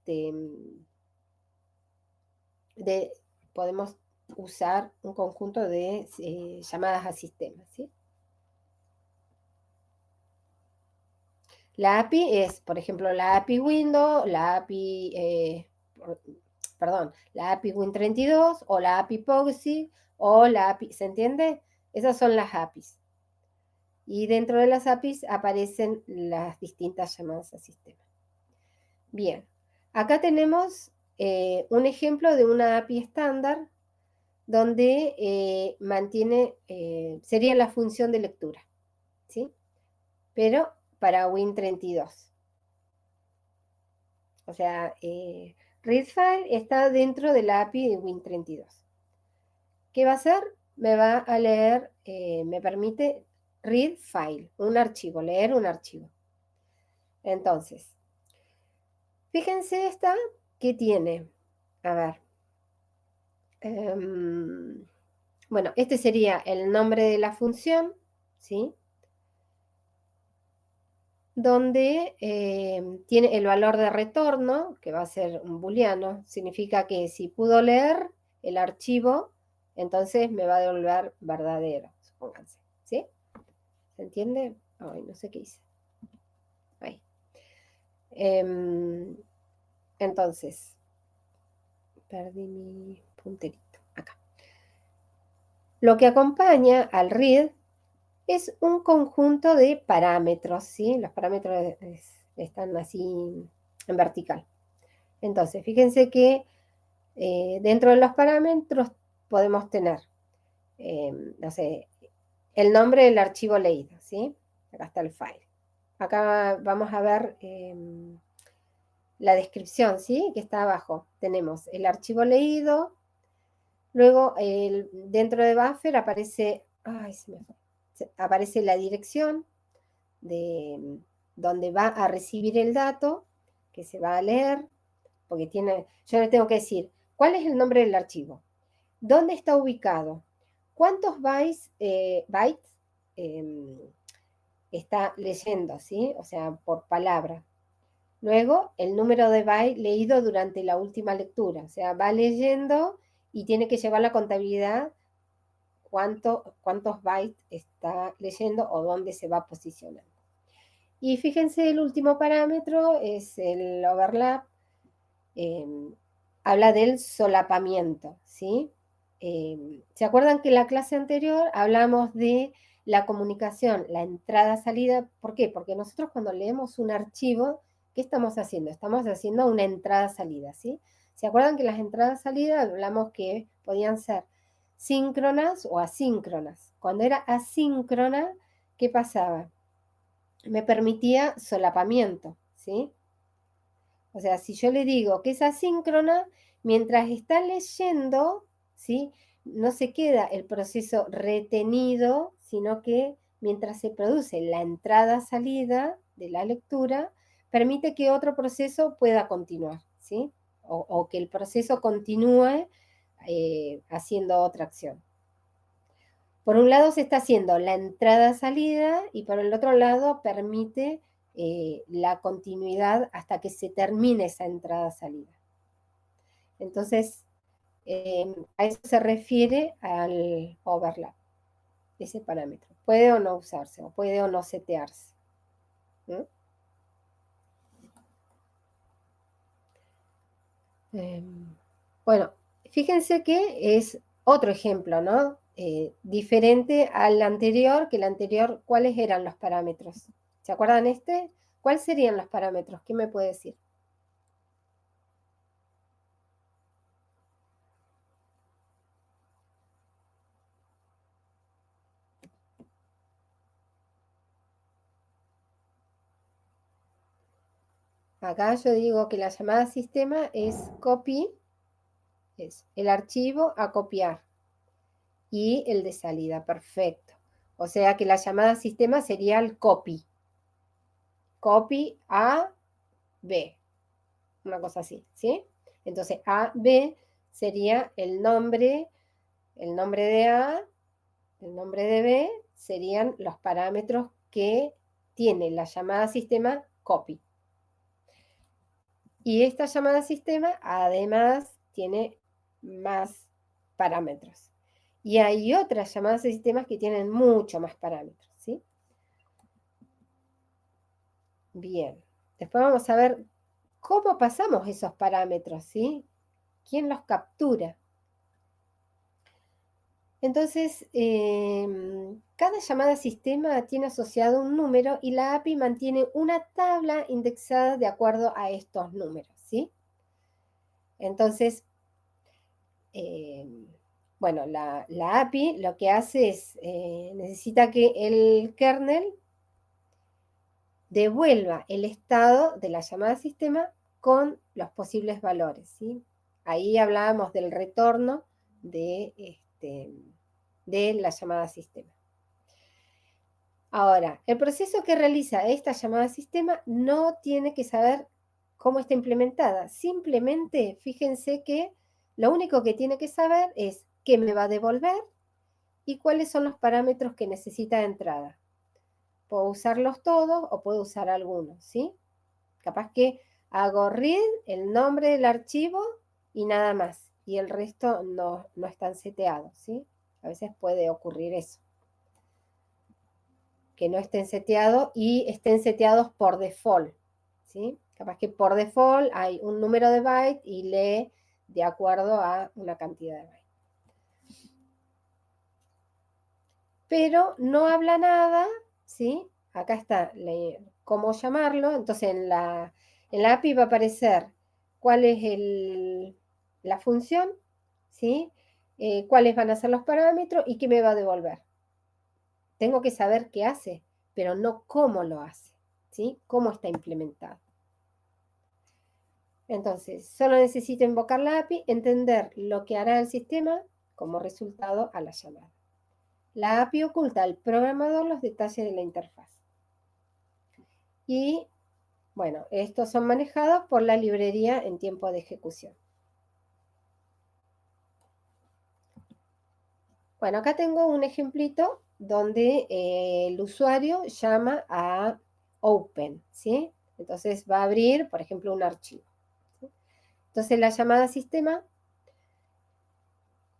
podemos usar un conjunto de llamadas a sistemas, ¿sí? La API es, por ejemplo, la API Windows, la API, perdón, la API Win32 o la API Proxy o la API, ¿se entiende? Esas son las APIs. Y dentro de las APIs aparecen las distintas llamadas a sistema. Bien, acá tenemos un ejemplo de una API estándar donde mantiene, sería la función de lectura, ¿sí? Pero para Win32. O sea, readfile está dentro de la API de Win32. ¿Qué va a hacer? Me va a leer, me permite read file, un archivo, leer un archivo. Entonces, fíjense esta que tiene, a ver, bueno, este sería el nombre de la función, ¿sí? donde tiene el valor de retorno, que va a ser un booleano. Significa que si pudo leer el archivo, entonces me va a devolver verdadero, supónganse. ¿Sí? ¿Se entiende? Ay, no sé qué hice. Ahí. Entonces, perdí mi punterito. Acá. Lo que acompaña al read es un conjunto de parámetros, ¿sí? Los parámetros están así en vertical. Entonces, fíjense que dentro de los parámetros podemos tener, no sé, el nombre del archivo leído, ¿sí? Acá está el file. Acá vamos a ver la descripción, ¿sí? Que está abajo. Tenemos el archivo leído, luego dentro de buffer aparece, ay, se me fue, aparece la dirección de donde va a recibir el dato, que se va a leer, porque yo le tengo que decir, ¿cuál es el nombre del archivo? ¿Dónde está ubicado? ¿Cuántos bytes está leyendo, ¿sí? O sea, por palabra. Luego, el número de bytes leído durante la última lectura. O sea, va leyendo y tiene que llevar la contabilidad cuántos bytes está leyendo o dónde se va posicionando. Y fíjense, el último parámetro es el overlap. Habla del solapamiento, ¿sí? ¿Se acuerdan que en la clase anterior hablamos de la comunicación, la entrada-salida? ¿Por qué? Porque nosotros cuando leemos un archivo, ¿qué estamos haciendo? Estamos haciendo una entrada-salida, ¿sí? ¿Se acuerdan que las entradas-salidas hablamos que podían ser síncronas o asíncronas? Cuando era asíncrona, ¿qué pasaba? Me permitía solapamiento, ¿sí? O sea, si yo le digo que es asíncrona, mientras está leyendo, ¿sí? No se queda el proceso retenido, sino que mientras se produce la entrada-salida de la lectura, permite que otro proceso pueda continuar, ¿sí? O que el proceso continúe haciendo otra acción. Por un lado se está haciendo la entrada-salida y por el otro lado permite la continuidad hasta que se termine esa entrada-salida. Entonces, a eso se refiere al overlap, ese parámetro. Puede o no usarse, o puede o no setearse. ¿Mm? Bueno, fíjense que es otro ejemplo, ¿no? Diferente al anterior, que el anterior, ¿cuáles eran los parámetros? ¿Se acuerdan este? ¿Cuáles serían los parámetros? ¿Qué me puede decir? Acá yo digo que la llamada sistema es copy, es el archivo a copiar, y el de salida, perfecto. O sea que la llamada sistema sería el copy. Copy a B, una cosa así, ¿sí? Entonces A, B sería el nombre de A, el nombre de B, serían los parámetros que tiene la llamada sistema copy. Y esta llamada sistema además tiene más parámetros. Y hay otras llamadas de sistemas que tienen mucho más parámetros, ¿sí? Bien. Después vamos a ver cómo pasamos esos parámetros, ¿sí? ¿Quién los captura? Entonces, cada llamada sistema tiene asociado un número y la API mantiene una tabla indexada de acuerdo a estos números, ¿sí? Entonces, bueno, la API lo que hace es, necesita que el kernel devuelva el estado de la llamada sistema con los posibles valores, ¿sí? Ahí hablábamos del retorno de la llamada sistema. Ahora, el proceso que realiza esta llamada sistema no tiene que saber cómo está implementada. Simplemente, fíjense que lo único que tiene que saber es qué me va a devolver y cuáles son los parámetros que necesita de entrada. Puedo usarlos todos o puedo usar algunos, ¿sí? Capaz que hago read, el nombre del archivo y nada más. Y el resto no están seteados, ¿sí? A veces puede ocurrir eso. Que no estén seteados y estén seteados por default, ¿sí? Capaz que por default hay un número de bytes y lee de acuerdo a una cantidad de bytes. Pero no habla nada, ¿sí? Acá está cómo llamarlo. Entonces en la API va a aparecer cuál es la función, ¿sí? Cuáles van a ser los parámetros y qué me va a devolver. Tengo que saber qué hace, pero no cómo lo hace, ¿sí? Cómo está implementado. Entonces, solo necesito invocar la API, entender lo que hará el sistema como resultado a la llamada. La API oculta al programador los detalles de la interfaz. Y, bueno, estos son manejados por la librería en tiempo de ejecución. Bueno, acá tengo un ejemplito donde el usuario llama a open, ¿sí? Entonces va a abrir, por ejemplo, un archivo. ¿Sí? Entonces la llamada sistema,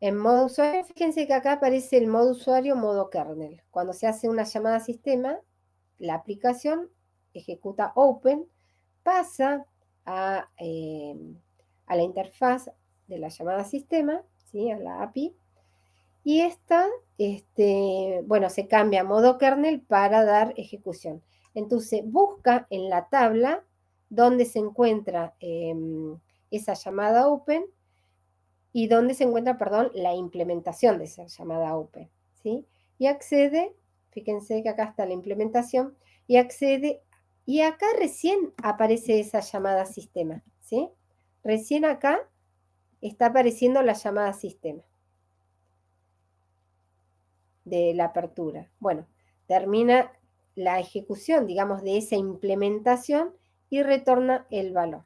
en modo usuario, fíjense que acá aparece el modo usuario, modo kernel. Cuando se hace una llamada sistema, la aplicación ejecuta open, pasa a la interfaz de la llamada sistema, ¿sí? A la API, y esta, bueno, se cambia a modo kernel para dar ejecución. Entonces, busca en la tabla donde se encuentra esa llamada open y donde se encuentra, perdón, la implementación de esa llamada open, ¿sí? Y accede, fíjense que acá está la implementación, y accede, y acá recién aparece esa llamada sistema, ¿sí? Recién acá está apareciendo la llamada sistema de la apertura. Bueno, termina la ejecución, digamos, de esa implementación y retorna el valor,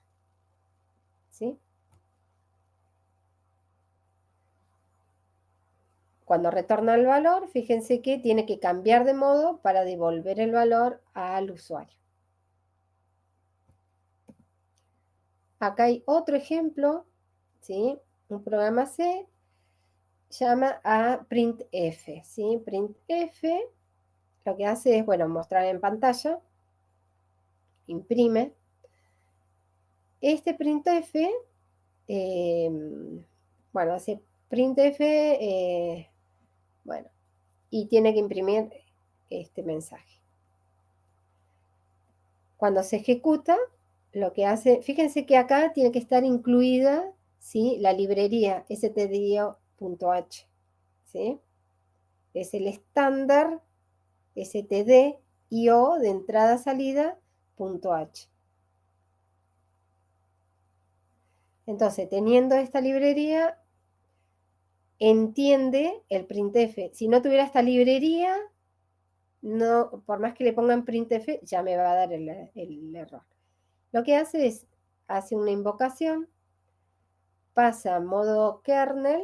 ¿sí? Cuando retorna el valor, fíjense que tiene que cambiar de modo para devolver el valor al usuario. Acá hay otro ejemplo, ¿sí? Un programa C llama a printf, ¿sí? Printf lo que hace es, bueno, mostrar en pantalla, imprime. Este printf, bueno, hace printf, bueno, y tiene que imprimir este mensaje. Cuando se ejecuta, lo que hace, fíjense que acá tiene que estar incluida, ¿sí? La librería stdio.h, ¿sí? Es el estándar stdio de entrada-salida.h. Entonces, teniendo esta librería, entiende el printf. Si no tuviera esta librería, no, por más que le pongan printf, ya me va a dar el error. Lo que hace es, hace una invocación, pasa a modo kernel,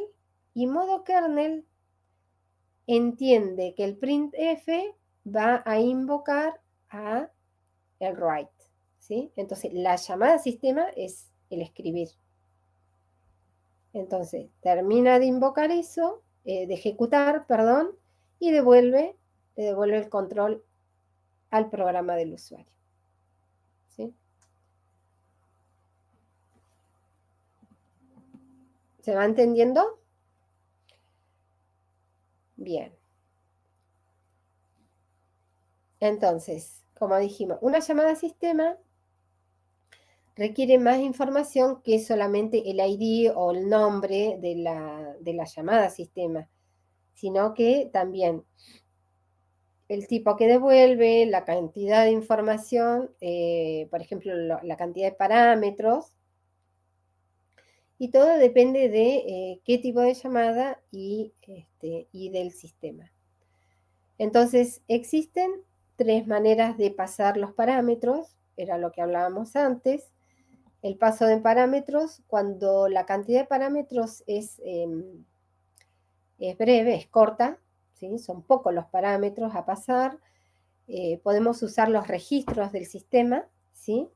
y modo kernel entiende que el printf va a invocar a el write, ¿sí? Entonces, la llamada sistema es el escribir. Entonces, termina de invocar eso, de ejecutar, perdón, y le devuelve el control al programa del usuario, ¿sí? ¿Se va entendiendo? Bien. Entonces, como dijimos, una llamada sistema requiere más información que solamente el ID o el nombre de la llamada sistema, sino que también el tipo que devuelve, la cantidad de información, por ejemplo, la cantidad de parámetros, y todo depende de qué tipo de llamada y del sistema. Entonces, existen 3 maneras de pasar los parámetros, era lo que hablábamos antes. El paso de parámetros, cuando la cantidad de parámetros es breve, es corta, ¿sí? Son pocos los parámetros a pasar, podemos usar los registros del sistema, ¿sí?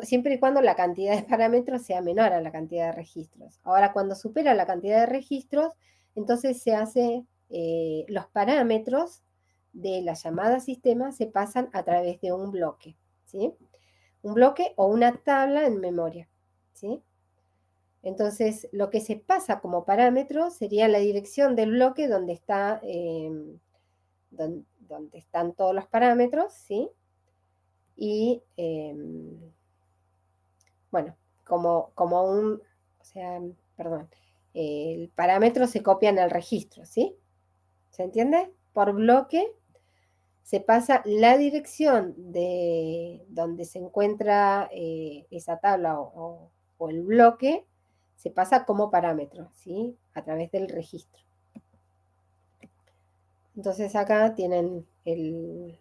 Siempre y cuando la cantidad de parámetros sea menor a la cantidad de registros. Ahora, cuando supera la cantidad de registros, entonces se hace, los parámetros de la llamada sistema se pasan a través de un bloque, ¿sí? Un bloque o una tabla en memoria, ¿sí? Entonces, lo que se pasa como parámetro sería la dirección del bloque donde están todos los parámetros, ¿sí? Y, bueno, o sea, perdón, el parámetro se copia en el registro, ¿sí? ¿Se entiende? Por bloque se pasa la dirección de donde se encuentra esa tabla o el bloque, se pasa como parámetro, ¿sí? A través del registro. Entonces acá tienen el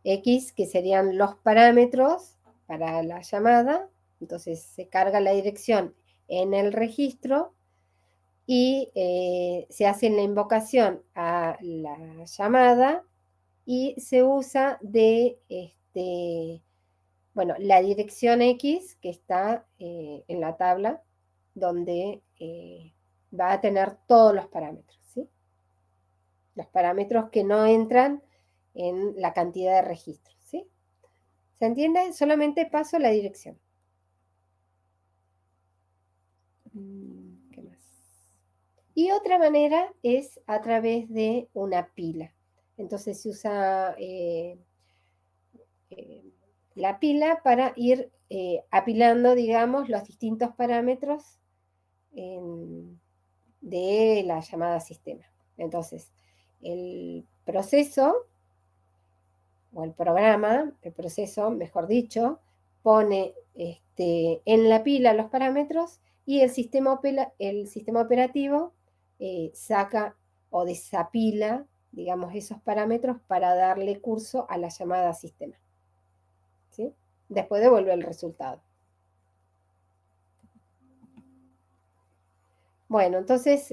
X, que serían los parámetros para la llamada. Entonces se carga la dirección en el registro y se hace la invocación a la llamada y se usa bueno, la dirección X que está en la tabla donde va a tener todos los parámetros, ¿sí? Los parámetros que no entran en la cantidad de registros, ¿sí? ¿Se entiende? Solamente paso la dirección. ¿Qué más? Y otra manera es a través de una pila. Entonces se usa la pila para ir apilando, digamos, los distintos parámetros de la llamada sistema. Entonces, el proceso, o el programa, el proceso, mejor dicho, pone en la pila los parámetros y el sistema operativo saca o desapila, digamos, esos parámetros para darle curso a la llamada sistema, ¿sí? Después devuelve el resultado. Bueno, entonces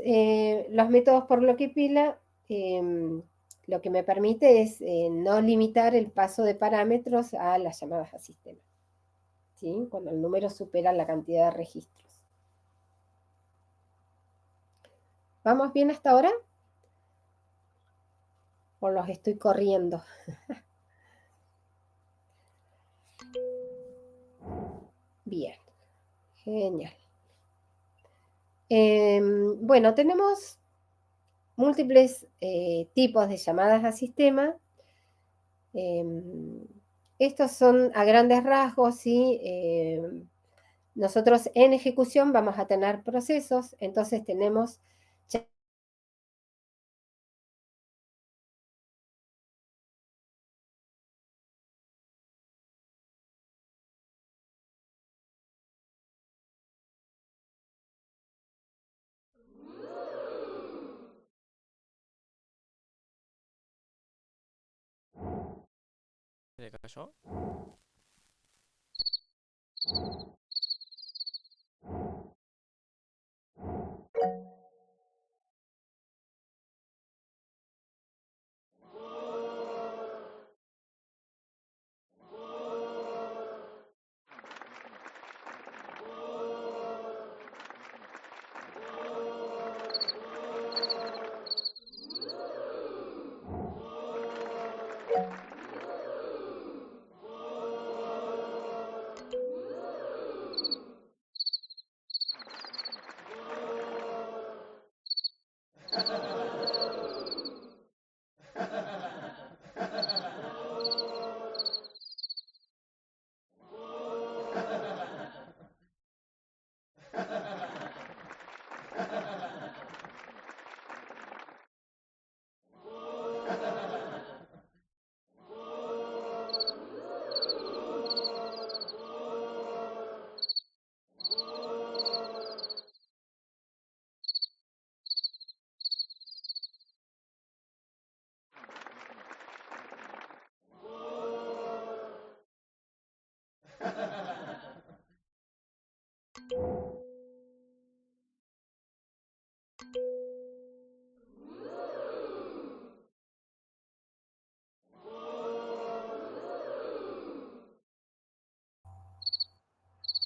los métodos por bloque y pila lo que me permite es no limitar el paso de parámetros a las llamadas a sistema, ¿sí? Cuando el número supera la cantidad de registros. ¿Vamos bien hasta ahora? ¿O los estoy corriendo? Bien, genial. Bueno, tenemos múltiples tipos de llamadas a sistema. Estos son a grandes rasgos, ¿sí? Nosotros en ejecución vamos a tener procesos, entonces tenemos ¿Se cayó?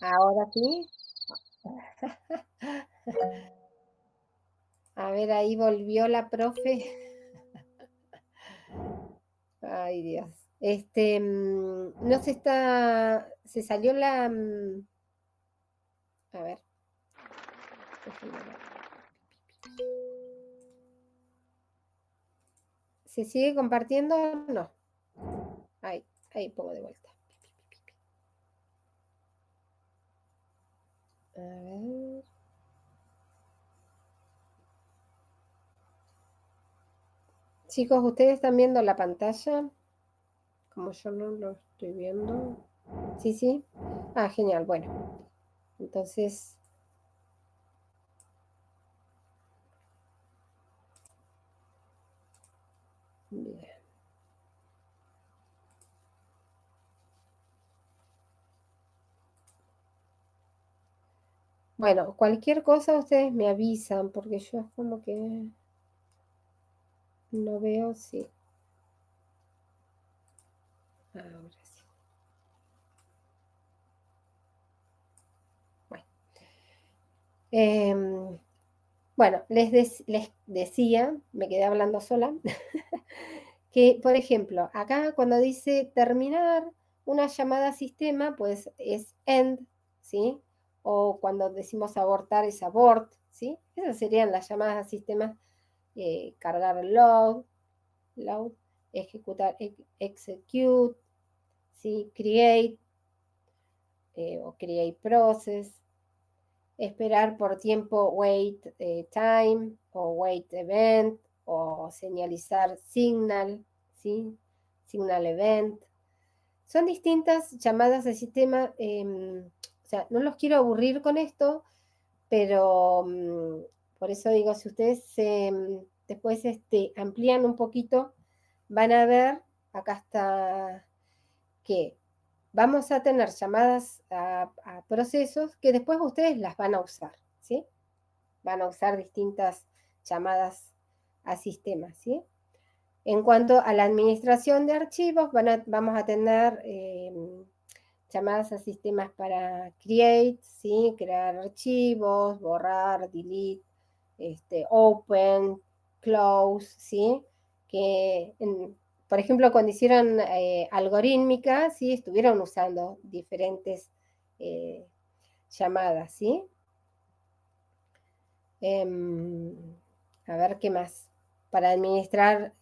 Ahora sí. A ver, ahí volvió la profe. Ay, Dios. No se está, se salió la, a ver, déjenme ver. ¿Se sigue compartiendo o no? Ahí pongo de vuelta. A ver. Chicos, ¿ustedes están viendo la pantalla? Como yo no lo estoy viendo. Sí, sí. Ah, genial. Bueno, entonces, bien. Bueno, cualquier cosa ustedes me avisan, porque yo es como que no veo, sí. Ahora sí. Bueno, bueno, les decía, me quedé hablando sola, que, por ejemplo, acá cuando dice terminar una llamada a sistema, pues es end, ¿sí? O cuando decimos abortar es abort, ¿sí? Esas serían las llamadas a sistemas, cargar load, ejecutar, execute, ¿sí? Create o create process, esperar por tiempo wait time o wait event o señalizar signal, ¿sí? Signal event. Son distintas llamadas al sistema, o sea, no los quiero aburrir con esto, pero por eso digo, si ustedes después amplían un poquito, van a ver, acá está, que vamos a tener llamadas a procesos que después ustedes las van a usar, ¿sí? Van a usar distintas llamadas a sistemas, ¿sí? En cuanto a la administración de archivos, vamos a tener llamadas a sistemas para create, ¿sí? Crear archivos, borrar, delete, open, close, ¿sí? Que, por ejemplo, cuando hicieron algorítmica, ¿sí? Estuvieron usando diferentes eh, llamadas, ¿sí? A ver qué más. Para administrar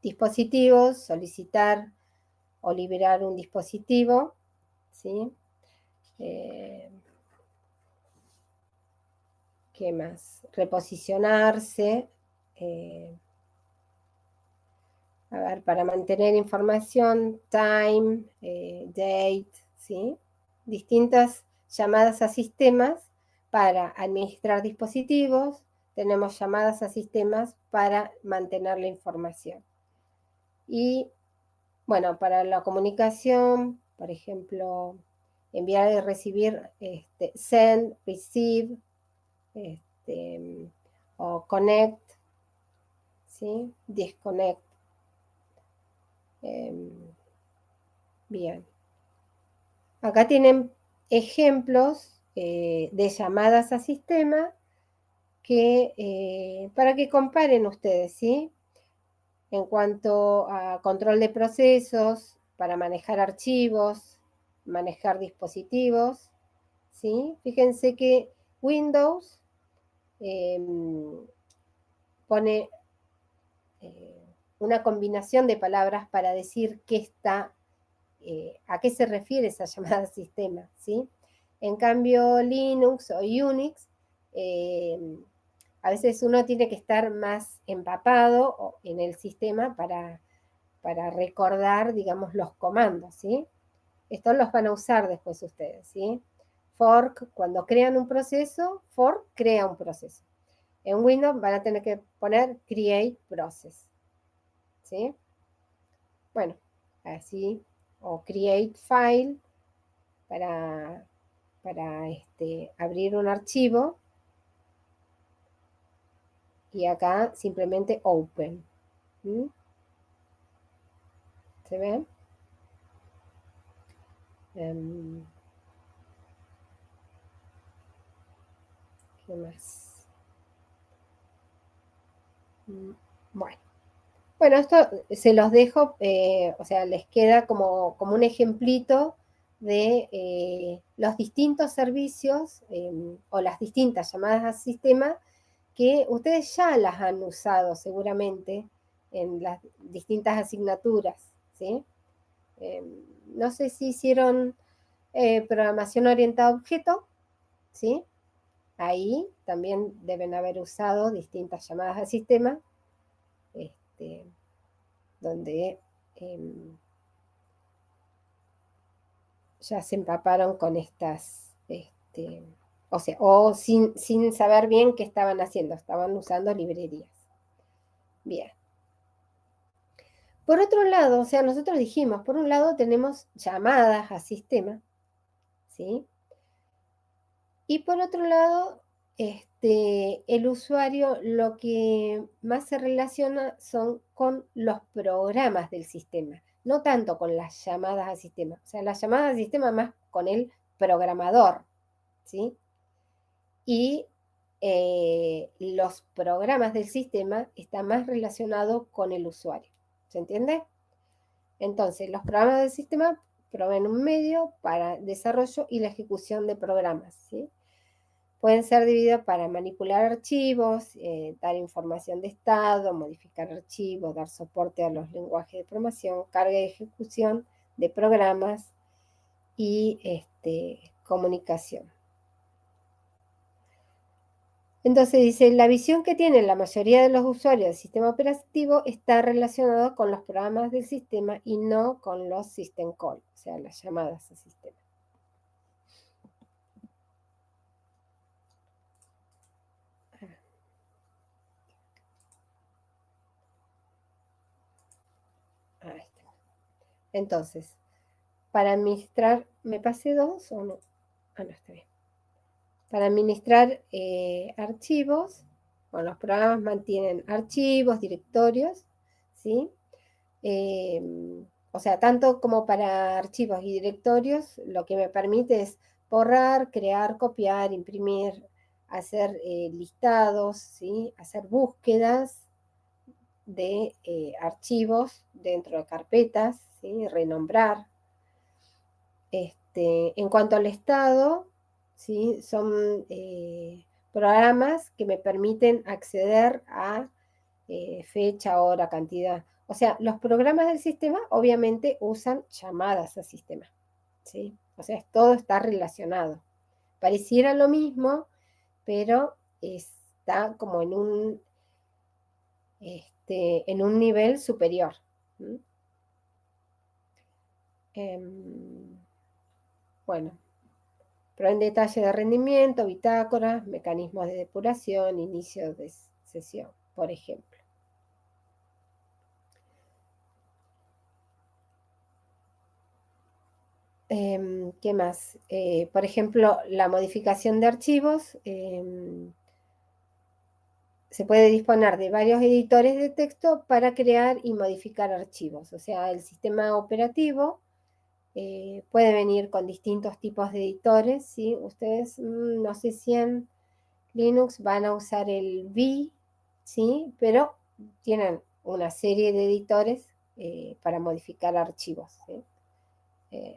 dispositivos, solicitar o liberar un dispositivo, ¿sí? ¿Qué más? Reposicionarse. eh, a ver, para mantener información, time, date, ¿sí? Distintas llamadas a sistemas para administrar dispositivos. Tenemos llamadas a sistemas para mantener la información. Y bueno, para la comunicación, por ejemplo, enviar y recibir, send, receive, o connect, ¿sí? Disconnect. Bien. Acá tienen ejemplos de llamadas a sistema para que comparen ustedes, ¿sí? En cuanto a control de procesos, para manejar archivos, manejar dispositivos, ¿sí? Fíjense que Windows eh, pone una combinación de palabras para decir a qué se refiere esa llamada sistema, ¿sí? En cambio, Linux o Unix, a veces uno tiene que estar más empapado en el sistema para recordar, digamos, los comandos, ¿sí? Estos los van a usar después ustedes, ¿sí? Fork, cuando crean un proceso, fork crea un proceso. En Windows van a tener que poner create process, ¿sí? Bueno, así, o create file para, para abrir un archivo y acá simplemente open. ¿Mm? ¿Se ven? ¿Qué más? Bueno, esto se los dejo, o sea, les queda como un ejemplito de los distintos servicios o las distintas llamadas al sistema que ustedes ya las han usado seguramente en las distintas asignaturas, ¿sí? No sé si hicieron programación orientada a objeto, ¿sí? Ahí también deben haber usado distintas llamadas al sistema, donde ya se empaparon con estas, o sea, o sin saber bien qué estaban haciendo, estaban usando librerías. Bien. Por otro lado, o sea, nosotros dijimos, por un lado tenemos llamadas a sistema, ¿sí? Y por otro lado, el usuario lo que más se relaciona son con los programas del sistema, no tanto con las llamadas al sistema. O sea, las llamadas al sistema más con el programador, ¿sí? Y los programas del sistema están más relacionados con el usuario. ¿Se entiende? Entonces, los programas del sistema proveen un medio para el desarrollo y la ejecución de programas, ¿sí? Pueden ser divididos para manipular archivos, dar información de estado, modificar archivos, dar soporte a los lenguajes de programación, carga y ejecución de programas y comunicación. Entonces dice, la visión que tienen la mayoría de los usuarios del sistema operativo está relacionada con los programas del sistema y no con los system call, o sea, las llamadas al sistema. Ahí está. Entonces, para administrar, ¿me pasé dos o no? Ah, no, está bien. Para administrar archivos, bueno, los programas mantienen archivos, directorios, ¿sí? O sea, tanto como para archivos y directorios, lo que me permite es borrar, crear, copiar, imprimir, hacer listados, ¿sí? Hacer búsquedas de archivos dentro de carpetas, ¿sí? Renombrar. En cuanto al estado, ¿sí? Son programas que me permiten acceder a fecha, hora, cantidad. O sea, los programas del sistema obviamente usan llamadas al sistema, ¿sí? O sea, todo está relacionado. Pareciera lo mismo, pero está como en un nivel superior. Bueno, pero en detalle de rendimiento, bitácoras, mecanismos de depuración, inicio de sesión, por ejemplo. ¿Qué más? Por ejemplo, la modificación de archivos. Se puede disponer de varios editores de texto para crear y modificar archivos. O sea, el sistema operativo puede venir con distintos tipos de editores. ¿Sí? Ustedes, no sé si en Linux van a usar el V, ¿sí? Pero tienen una serie de editores para modificar archivos. ¿Sí?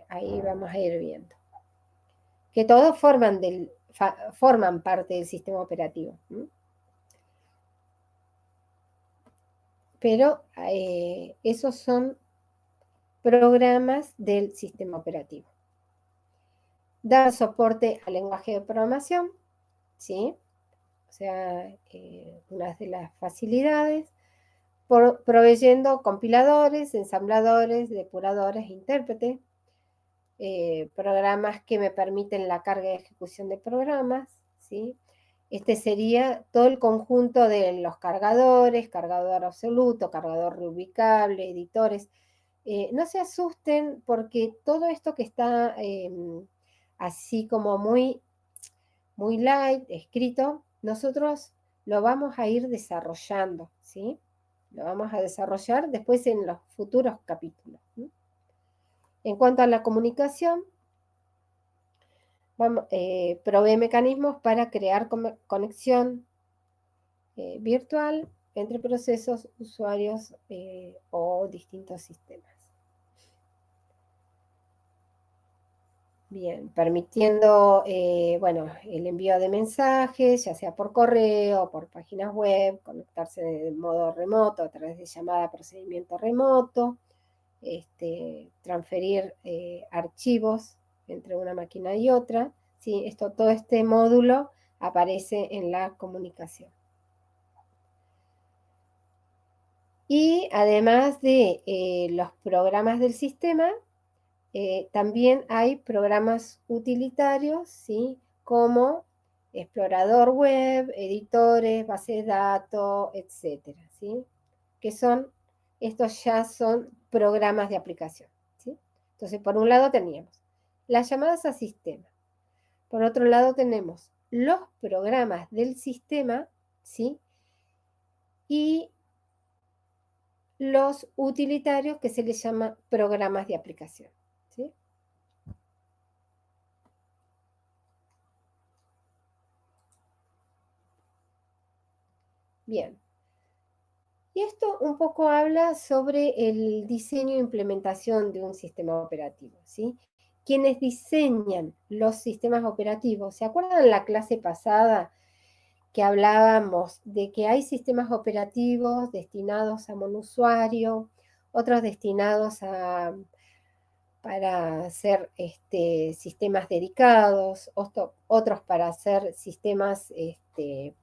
Ahí vamos a ir viendo. Que todos forman parte del sistema operativo. Pero esos son programas del sistema operativo. Dar soporte al lenguaje de programación, ¿sí? O sea, una de las facilidades, proveyendo compiladores, ensambladores, depuradores, intérpretes, programas que me permiten la carga y ejecución de programas, ¿sí? Este sería todo el conjunto de los cargadores, cargador absoluto, cargador reubicable, editores. No se asusten porque todo esto que está así como muy, muy light, escrito, nosotros lo vamos a ir desarrollando, ¿sí? Lo vamos a desarrollar después en los futuros capítulos. En cuanto a la comunicación, provee mecanismos para crear conexión virtual entre procesos, usuarios o distintos sistemas. Bien, permitiendo el envío de mensajes, ya sea por correo, por páginas web, conectarse de modo remoto a través de llamada a procedimiento remoto, transferir archivos entre una máquina y otra. ¿Sí? Todo este módulo aparece en la comunicación. Y además de los programas del sistema, también hay programas utilitarios, ¿sí? Como explorador web, editores, base de datos, etcétera, ¿sí? Estos ya son programas de aplicación, ¿sí? Entonces, por un lado teníamos las llamadas a sistema. Por otro lado tenemos los programas del sistema, ¿sí? Y los utilitarios que se les llama programas de aplicación, ¿sí? Bien. Y esto un poco habla sobre el diseño e implementación de un sistema operativo, ¿sí? Quienes diseñan los sistemas operativos, ¿se acuerdan la clase pasada que hablábamos de que hay sistemas operativos destinados a monousuario, otros destinados para hacer sistemas dedicados, otros para hacer sistemas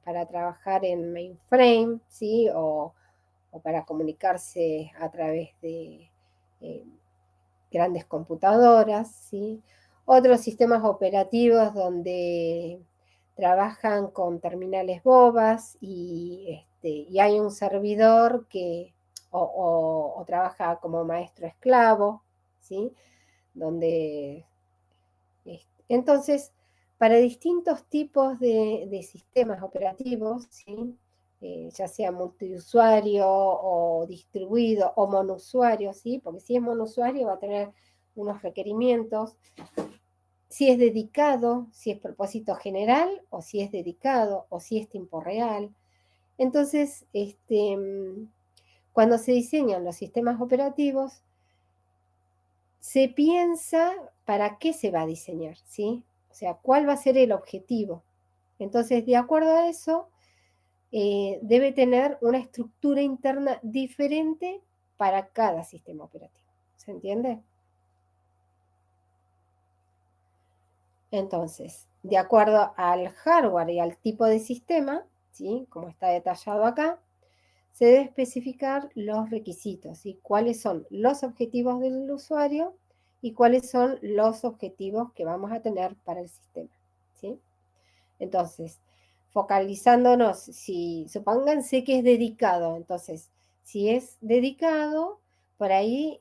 para trabajar en mainframe, ¿sí? O para comunicarse a través de grandes computadoras, ¿sí? Otros sistemas operativos donde trabajan con terminales bobas y hay un servidor que o trabaja como maestro esclavo, ¿sí? Donde entonces, para distintos tipos de sistemas operativos, ¿sí? Ya sea multiusuario o distribuido o monousuario, ¿sí? Porque si es monousuario va a tener unos requerimientos. Si es dedicado, si es propósito general, o si es dedicado, o si es tiempo real. Entonces, cuando se diseñan los sistemas operativos, se piensa para qué se va a diseñar, ¿sí? O sea, cuál va a ser el objetivo. Entonces, de acuerdo a eso, debe tener una estructura interna diferente para cada sistema operativo. ¿Se entiende? Entonces, de acuerdo al hardware y al tipo de sistema, ¿sí? Como está detallado acá, se debe especificar los requisitos, ¿sí? Cuáles son los objetivos del usuario y cuáles son los objetivos que vamos a tener para el sistema, ¿sí? Entonces, focalizándonos, supónganse que es dedicado, entonces, si es dedicado, por ahí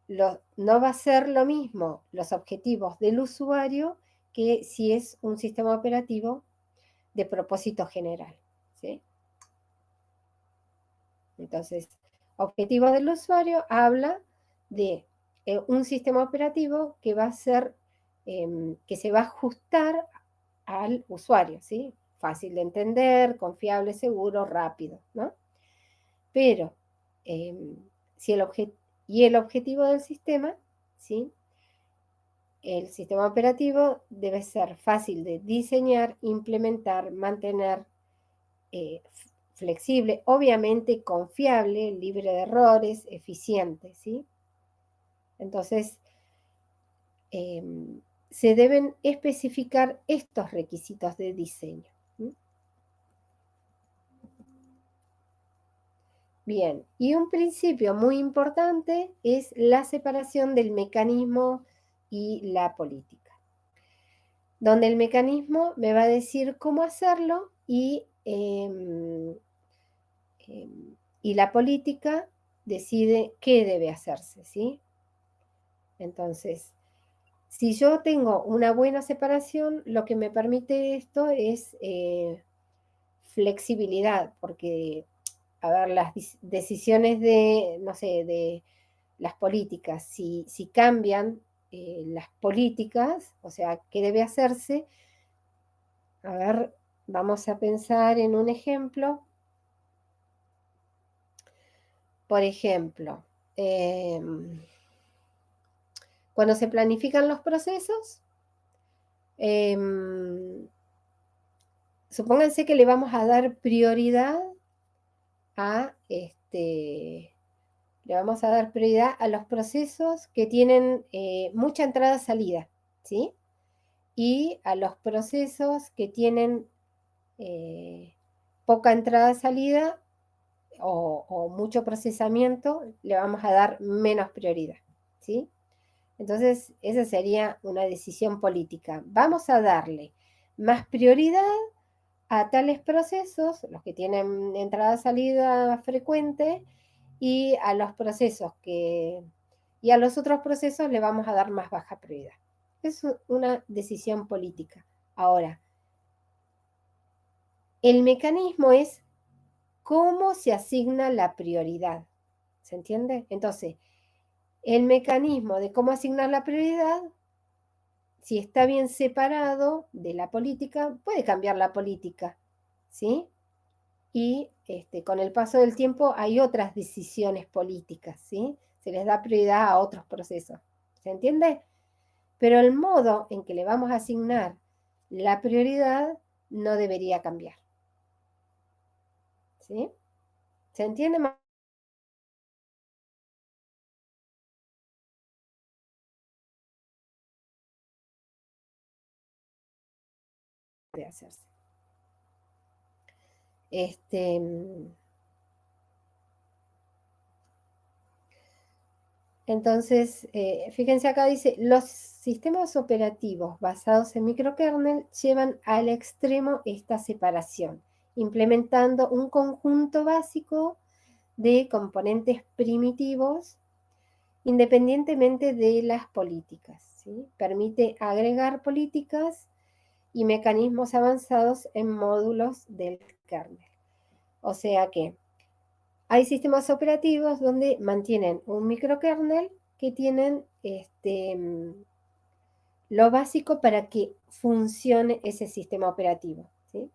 no va a ser lo mismo los objetivos del usuario que si es un sistema operativo de propósito general, ¿sí? Entonces, objetivo del usuario habla de un sistema operativo que va a ser, que se va a ajustar al usuario, ¿sí? Fácil de entender, confiable, seguro, rápido, ¿no? Pero, si el objetivo del sistema, ¿sí? El sistema operativo debe ser fácil de diseñar, implementar, mantener, flexible, obviamente confiable, libre de errores, eficiente, ¿sí? Entonces, se deben especificar estos requisitos de diseño. ¿Sí? Bien, y un principio muy importante es la separación del mecanismo y la política, donde el mecanismo me va a decir cómo hacerlo y la política decide qué debe hacerse, ¿sí? Entonces, si yo tengo una buena separación, lo que me permite esto es flexibilidad, porque, a ver, las decisiones de, no sé, de las políticas, si cambian las políticas, o sea, qué debe hacerse. A ver, vamos a pensar en un ejemplo. Por ejemplo, cuando se planifican los procesos, supónganse que le vamos a dar prioridad a los procesos que tienen mucha entrada-salida, ¿sí? Y a los procesos que tienen poca entrada-salida o mucho procesamiento, le vamos a dar menos prioridad, ¿sí? Entonces, esa sería una decisión política. Vamos a darle más prioridad a tales procesos, los que tienen entrada-salida frecuente, y a los y a los otros procesos le vamos a dar más baja prioridad. Es una decisión política. Ahora, el mecanismo es cómo se asigna la prioridad. ¿Se entiende? Entonces, el mecanismo de cómo asignar la prioridad, si está bien separado de la política, puede cambiar la política, ¿sí? Y con el paso del tiempo hay otras decisiones políticas, ¿sí? Se les da prioridad a otros procesos. ¿Se entiende? Pero el modo en que le vamos a asignar la prioridad no debería cambiar. ¿Sí? ¿Se entiende más? De hacerse. Entonces, fíjense acá dice, los sistemas operativos basados en microkernel llevan al extremo esta separación, implementando un conjunto básico de componentes primitivos independientemente de las políticas, ¿sí? Permite agregar políticas y mecanismos avanzados en módulos del kernel. O sea que hay sistemas operativos donde mantienen un microkernel que tienen lo básico para que funcione ese sistema operativo, ¿sí?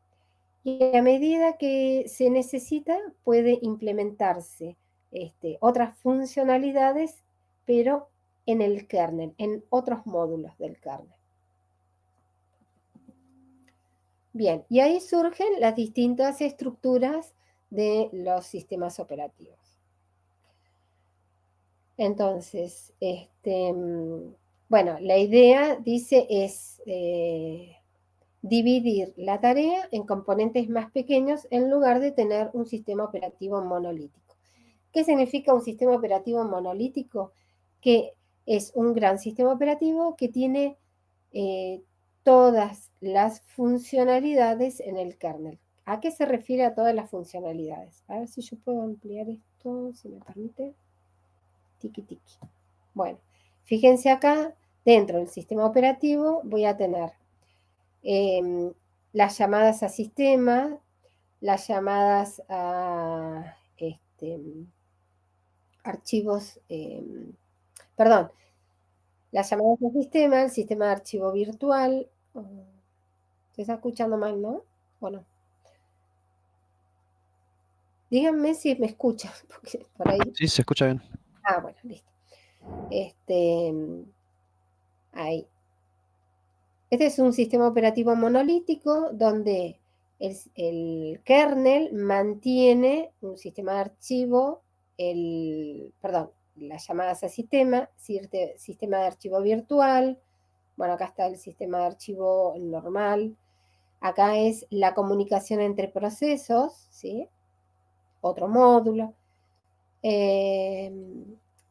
Y a medida que se necesita, puede implementarse otras funcionalidades, pero en el kernel, en otros módulos del kernel. Bien, y ahí surgen las distintas estructuras de los sistemas operativos. Entonces, bueno, la idea, dice, es dividir la tarea en componentes más pequeños en lugar de tener un sistema operativo monolítico. ¿Qué significa un sistema operativo monolítico? Que es un gran sistema operativo que tiene todas las funcionalidades en el kernel. ¿A qué se refiere a todas las funcionalidades? A ver si yo puedo ampliar esto, si me permite. Tiki, tiki. Bueno, fíjense acá, dentro del sistema operativo voy a tener las llamadas a sistema, las llamadas a archivos, perdón, las llamadas a sistema, el sistema de archivo virtual. ¿Se está escuchando mal, no? Bueno. Díganme si me escuchan, porque por ahí. Sí, se escucha bien. Ah, bueno, listo. Ahí. Este es un sistema operativo monolítico donde el kernel mantiene un sistema de archivo, perdón, las llamadas a sistema de archivo virtual. Bueno, acá está el sistema de archivo normal. Acá es la comunicación entre procesos, ¿sí? Otro módulo.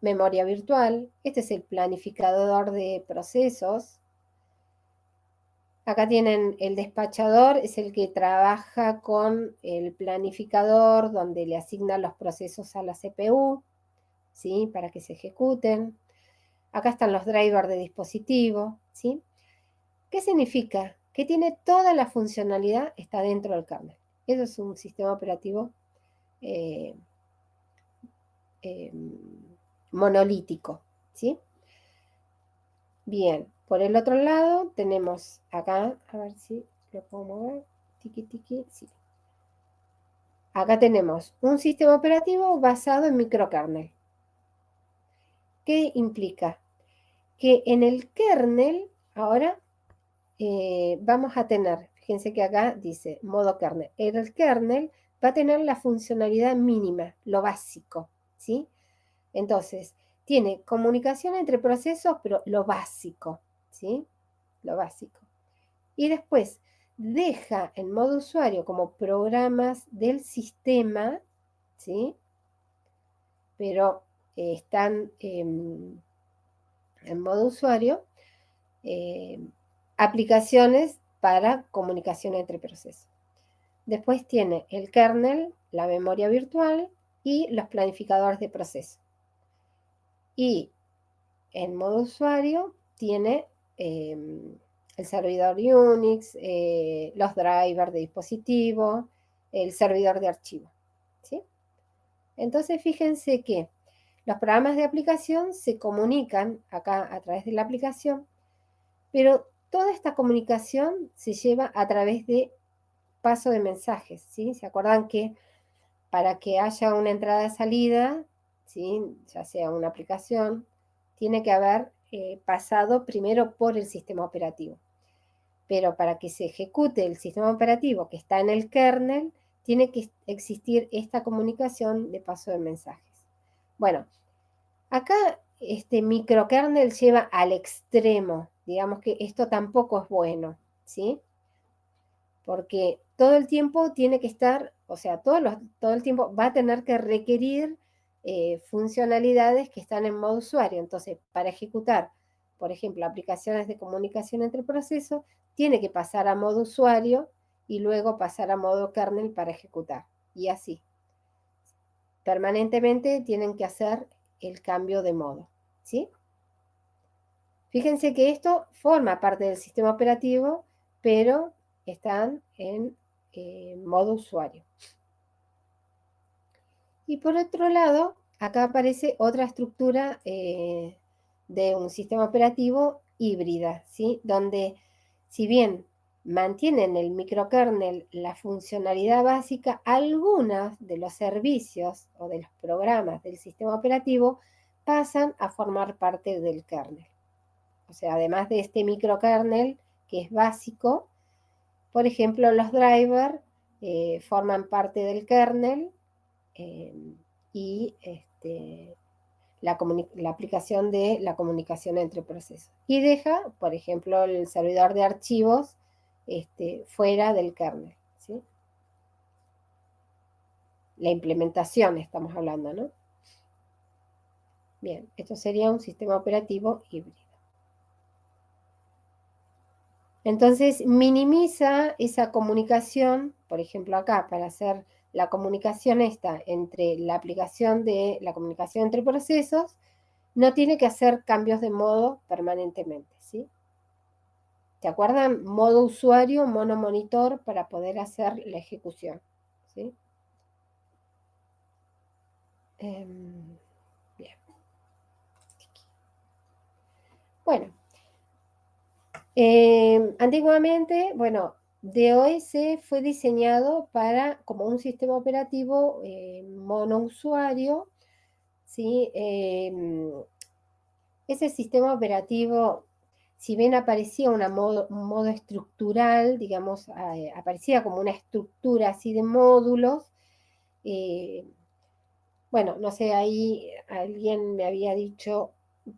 Memoria virtual. Este es el planificador de procesos. Acá tienen el despachador, es el que trabaja con el planificador, donde le asigna los procesos a la CPU, ¿sí? Para que se ejecuten. Acá están los drivers de dispositivo, ¿sí? ¿Qué significa? Que tiene toda la funcionalidad, está dentro del kernel. Eso es un sistema operativo monolítico, ¿sí? Bien, por el otro lado tenemos acá, a ver si lo puedo mover, tiki tiki, sí. Acá tenemos un sistema operativo basado en microkernel. ¿Qué implica? Que en el kernel ahora vamos a tener, fíjense que acá dice modo kernel. El kernel va a tener la funcionalidad mínima, lo básico, ¿sí? Entonces, tiene comunicación entre procesos, pero lo básico, ¿sí? Lo básico. Y después deja en modo usuario como programas del sistema, ¿sí? Pero están en modo usuario, aplicaciones para comunicación entre procesos. Después tiene el kernel, la memoria virtual y los planificadores de proceso. Y en modo usuario tiene el servidor Unix, los drivers de dispositivo, el servidor de archivo, ¿sí? Entonces fíjense que los programas de aplicación se comunican acá a través de la aplicación, pero toda esta comunicación se lleva a través de paso de mensajes, ¿sí? ¿Se acuerdan que para que haya una entrada-salida, ¿sí? Ya sea una aplicación, tiene que haber pasado primero por el sistema operativo? Pero para que se ejecute el sistema operativo que está en el kernel, tiene que existir esta comunicación de paso de mensajes. Bueno, acá este microkernel lleva al extremo, digamos que esto tampoco es bueno, ¿sí? Porque todo el tiempo tiene que estar, o sea, todo el tiempo va a tener que requerir funcionalidades que están en modo usuario. Entonces, para ejecutar, por ejemplo, aplicaciones de comunicación entre procesos, tiene que pasar a modo usuario y luego pasar a modo kernel para ejecutar. Y así. Permanentemente tienen que hacer el cambio de modo, ¿sí? Fíjense que esto forma parte del sistema operativo, pero están en modo usuario. Y por otro lado, acá aparece otra estructura de un sistema operativo híbrida, ¿sí? Donde, si bien mantienen el microkernel la funcionalidad básica, algunos de los servicios o de los programas del sistema operativo pasan a formar parte del kernel. O sea, además de este microkernel que es básico, por ejemplo, los drivers forman parte del kernel y la aplicación de la comunicación entre procesos. Y deja, por ejemplo, el servidor de archivos fuera del kernel, ¿sí? La implementación estamos hablando, ¿no? Bien, esto sería un sistema operativo híbrido. Entonces minimiza esa comunicación, por ejemplo acá, para hacer la comunicación esta entre la aplicación de la comunicación entre procesos, no tiene que hacer cambios de modo permanentemente, ¿sí? ¿Se acuerdan? Modo usuario, mono monitor para poder hacer la ejecución, ¿sí? Bien. Bueno, antiguamente, bueno, DOS fue diseñado como un sistema operativo monousuario, ¿sí? Ese sistema operativo, si bien aparecía un modo estructural, digamos, aparecía como una estructura así de módulos, bueno, no sé, ahí alguien me había dicho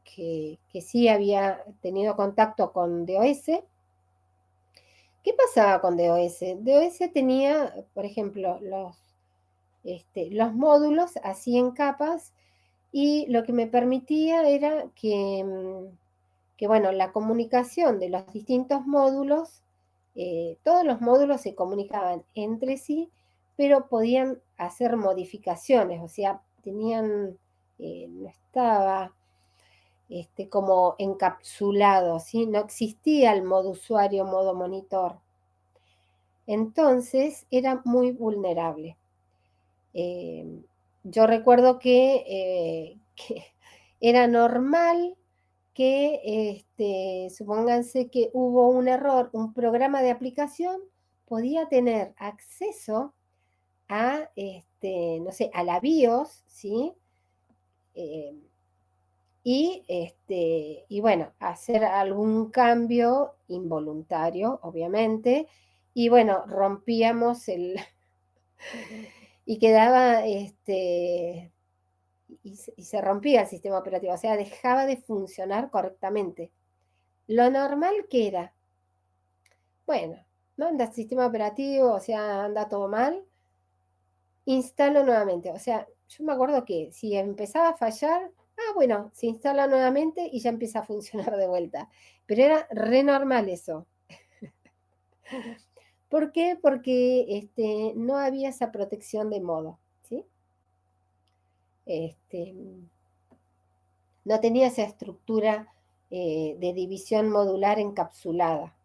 que sí había tenido contacto con DOS. ¿Qué pasaba con DOS? DOS tenía, por ejemplo, los módulos así en capas y lo que me permitía era que bueno, la comunicación de los distintos módulos, todos los módulos se comunicaban entre sí, pero podían hacer modificaciones, o sea, no estaba como encapsulado, ¿sí? No existía el modo usuario, modo monitor. Entonces era muy vulnerable. Yo recuerdo que era normal que supónganse que hubo un error, un programa de aplicación podía tener acceso a, no sé, a la BIOS, ¿sí? Y bueno, hacer algún cambio involuntario, obviamente, y bueno, rompíamos y quedaba, y se rompía el sistema operativo, o sea, dejaba de funcionar correctamente. Lo normal que era, bueno, no anda el sistema operativo, o sea, anda todo mal, instalo nuevamente. O sea, yo me acuerdo que si empezaba a fallar, bueno, se instala nuevamente y ya empieza a funcionar de vuelta. Pero era re normal eso. ¿Por qué? Porque no había esa protección de modo, ¿sí? No tenía esa estructura de división modular encapsulada.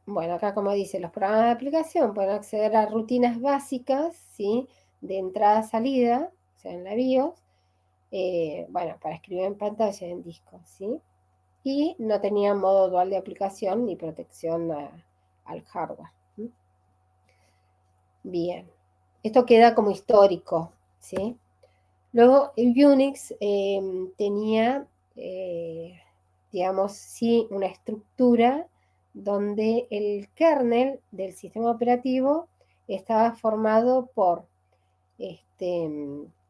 Bueno, acá como dice, los programas de aplicación pueden acceder a rutinas básicas, ¿sí? De entrada-salida, o sea, en la BIOS, bueno, para escribir en pantalla en disco, ¿sí? Y no tenía modo dual de aplicación ni protección al hardware. ¿Sí? Bien, esto queda como histórico, ¿sí? Luego, el Unix tenía, digamos, sí, una estructura donde el kernel del sistema operativo estaba formado por,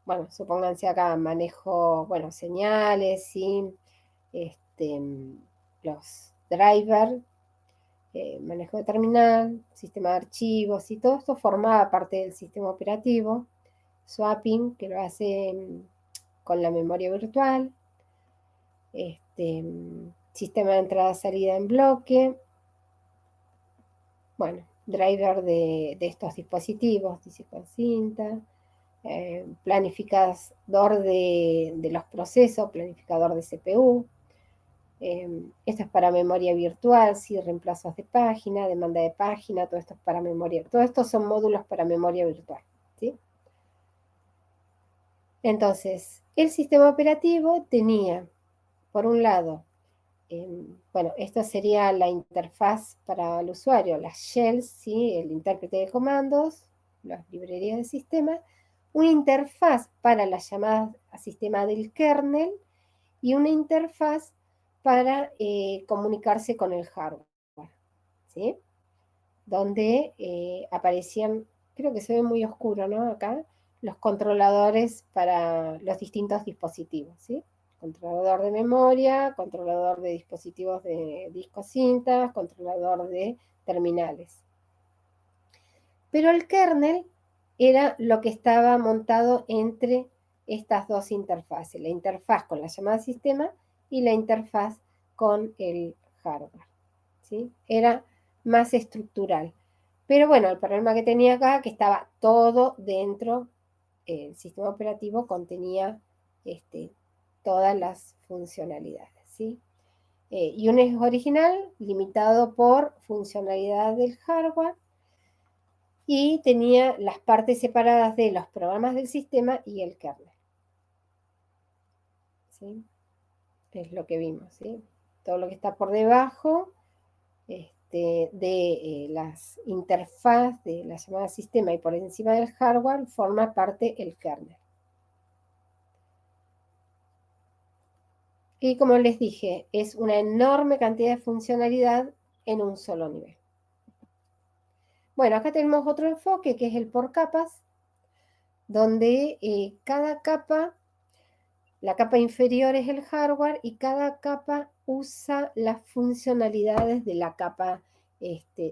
bueno, supónganse acá, manejo, bueno, señales, ¿sí? Los drivers, manejo de terminal, sistema de archivos, y todo esto formaba parte del sistema operativo. Swapping, que lo hace con la memoria virtual, sistema de entrada-salida en bloque, bueno, driver de estos dispositivos, dice con cinta, planificador de los procesos, planificador de CPU. Esto es para memoria virtual, sí, reemplazos de página, demanda de página, todo esto es para memoria. Todo esto son módulos para memoria virtual, ¿sí? Entonces, el sistema operativo tenía, por un lado, bueno, esta sería la interfaz para el usuario, las shells, ¿sí? El intérprete de comandos, las librerías de sistema, una interfaz para las llamadas a sistema del kernel y una interfaz para comunicarse con el hardware, ¿sí? Donde aparecían, creo que se ve muy oscuro, ¿no? Acá, los controladores para los distintos dispositivos, ¿sí? Controlador de memoria, controlador de dispositivos de discos cintas, controlador de terminales. Pero el kernel era lo que estaba montado entre estas dos interfaces, la interfaz con la llamada sistema y la interfaz con el hardware, ¿sí? Era más estructural. Pero bueno, el problema que tenía acá, que estaba todo dentro, el sistema operativo contenía todas las funcionalidades, ¿sí? Y un es original, limitado por funcionalidad del hardware, y tenía las partes separadas de los programas del sistema y el kernel, ¿sí? Es lo que vimos, ¿sí? Todo lo que está por debajo de las interfaz de la llamada sistema y por encima del hardware forma parte el kernel. Y como les dije, es una enorme cantidad de funcionalidad en un solo nivel. Bueno, acá tenemos otro enfoque que es el por capas, donde cada capa, la capa inferior es el hardware y cada capa usa las funcionalidades de la capa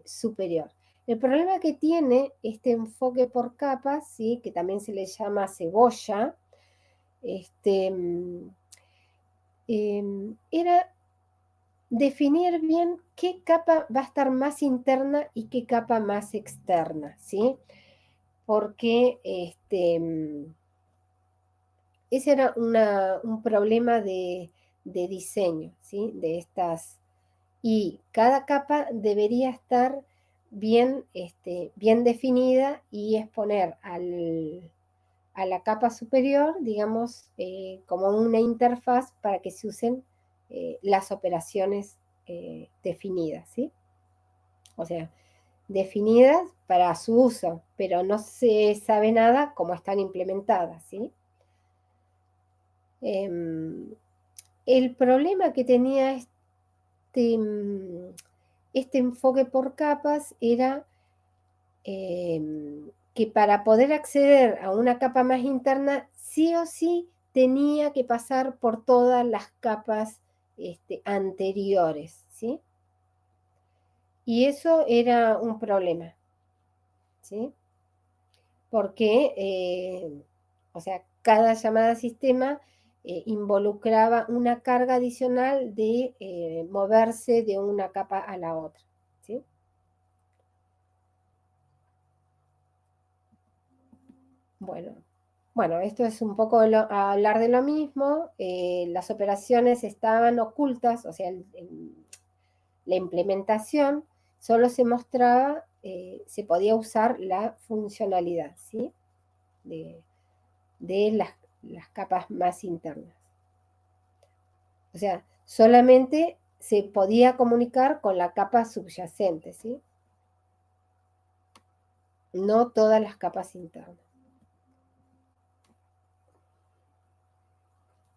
superior. El problema que tiene este enfoque por capas, ¿sí? Que también se le llama cebolla, era definir bien qué capa va a estar más interna y qué capa más externa, ¿sí? Porque ese era un problema de diseño, ¿sí? De estas. Y cada capa debería estar bien, bien definida y es poner a la capa superior, digamos, como una interfaz para que se usen las operaciones definidas, ¿sí? O sea, definidas para su uso, pero no se sabe nada cómo están implementadas, ¿sí? El problema que tenía este enfoque por capas era que para poder acceder a una capa más interna, sí o sí tenía que pasar por todas las capas anteriores, ¿sí? Y eso era un problema, ¿sí? Porque, o sea, cada llamada a sistema involucraba una carga adicional de moverse de una capa a la otra, ¿sí? Bueno, esto es un poco hablar de lo mismo. Las operaciones estaban ocultas, o sea, la implementación solo se mostraba, se podía usar la funcionalidad, ¿sí? De las capas más internas. O sea, solamente se podía comunicar con la capa subyacente, ¿sí? No todas las capas internas.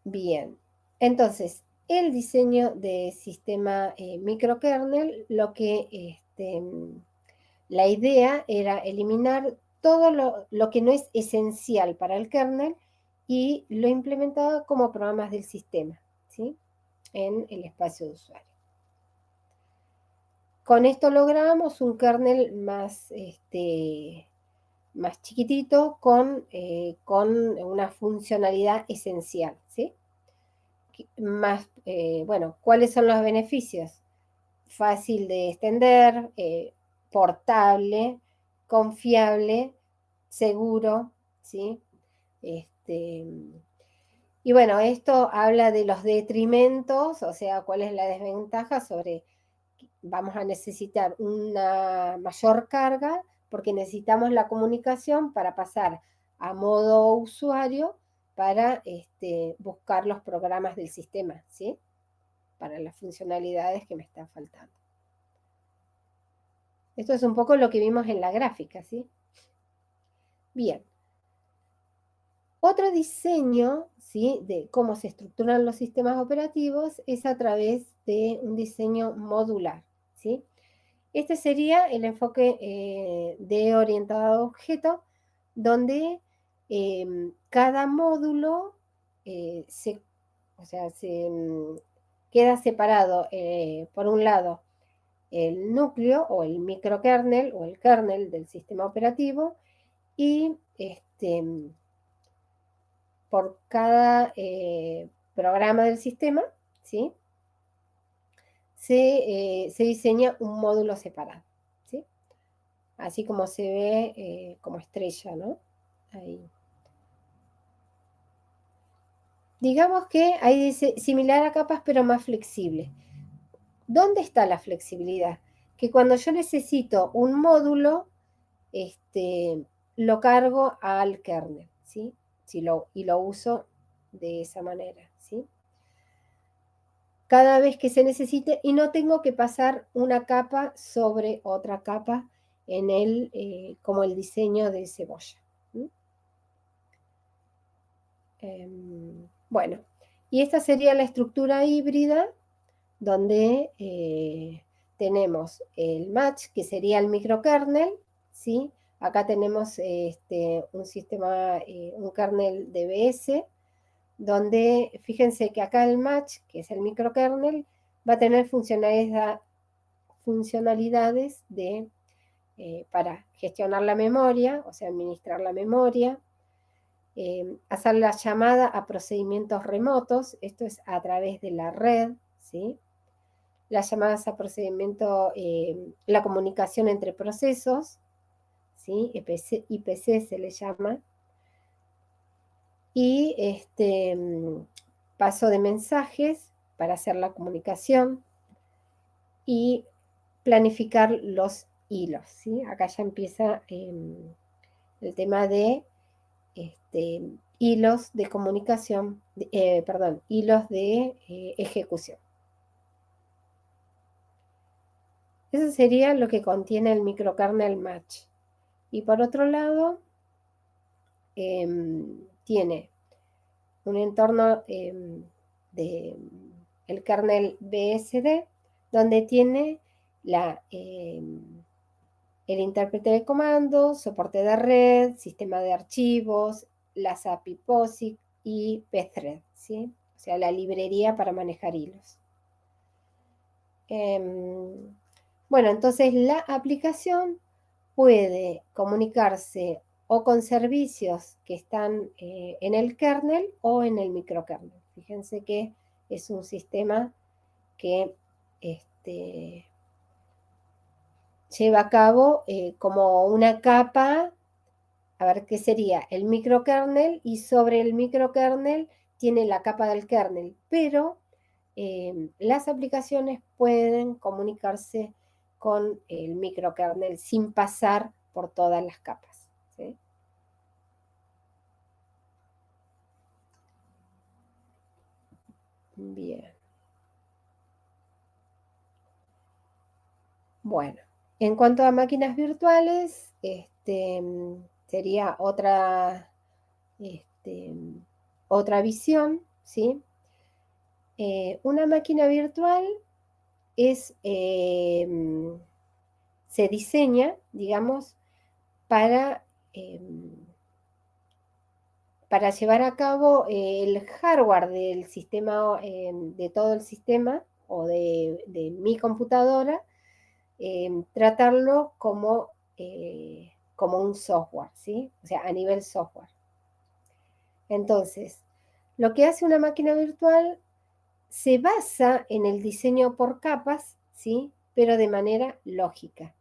Bien, entonces, el diseño de sistema microkernel, la idea era eliminar todo lo que no es esencial para el kernel y lo implementaba como programas del sistema, ¿sí? En el espacio de usuario. Con esto logramos un kernel más chiquitito con una funcionalidad esencial, ¿sí? Más, bueno, ¿cuáles son los beneficios? Fácil de extender, portable, confiable, seguro, ¿sí? Y bueno, esto habla de los detrimentos, o sea, cuál es la desventaja sobre, vamos a necesitar una mayor carga porque necesitamos la comunicación para pasar a modo usuario para buscar los programas del sistema, ¿sí? Para las funcionalidades que me están faltando. Esto es un poco lo que vimos en la gráfica, ¿sí? Bien. Otro diseño, ¿sí? De cómo se estructuran los sistemas operativos es a través de un diseño modular, ¿sí? Este sería el enfoque de orientado a objeto, donde cada módulo queda separado, por un lado, el núcleo o el microkernel o el kernel del sistema operativo y por cada programa del sistema, ¿sí? Se diseña un módulo separado, ¿sí? Así como se ve como estrella, ¿no? Ahí. Digamos que hay similar a capas, pero más flexible. ¿Dónde está la flexibilidad? Que cuando yo necesito un módulo, lo cargo al kernel, ¿sí? Y lo uso de esa manera, ¿sí? Cada vez que se necesite y no tengo que pasar una capa sobre otra capa como el diseño de cebolla. Bueno, y esta sería la estructura híbrida donde tenemos el match, que sería el microkernel, ¿sí? Acá tenemos un sistema, un kernel DBS, donde fíjense que acá el match, que es el microkernel, va a tener funcionalidades para gestionar la memoria, o sea, administrar la memoria, hacer la llamada a procedimientos remotos, esto es a través de la red, ¿sí? Las llamadas a procedimiento, la comunicación entre procesos, ¿sí? IPC se le llama, y paso de mensajes para hacer la comunicación y planificar los hilos, ¿sí? Acá ya empieza el tema de hilos de comunicación, perdón, hilos de ejecución. Eso sería lo que contiene el microkernel match. Y por otro lado, tiene un entorno de el kernel BSD, donde tiene el intérprete de comandos, soporte de red, sistema de archivos, las API POSIX y pthread, ¿sí? O sea, la librería para manejar hilos. Bueno, entonces la aplicación puede comunicarse o con servicios que están en el kernel o en el microkernel. Fíjense que es un sistema que lleva a cabo como una capa, a ver qué sería el microkernel, y sobre el microkernel tiene la capa del kernel, pero las aplicaciones pueden comunicarse con el microkernel sin pasar por todas las capas, ¿sí? Bien. Bueno, en cuanto a máquinas virtuales, sería otra visión, ¿sí? Una máquina virtual se diseña, digamos, para, para llevar a cabo el hardware del sistema, de todo el sistema o de mi computadora, tratarlo como un software, ¿sí? O sea, a nivel software. Entonces, lo que hace una máquina virtual se basa en el diseño por capas, ¿sí? Pero de manera lógica.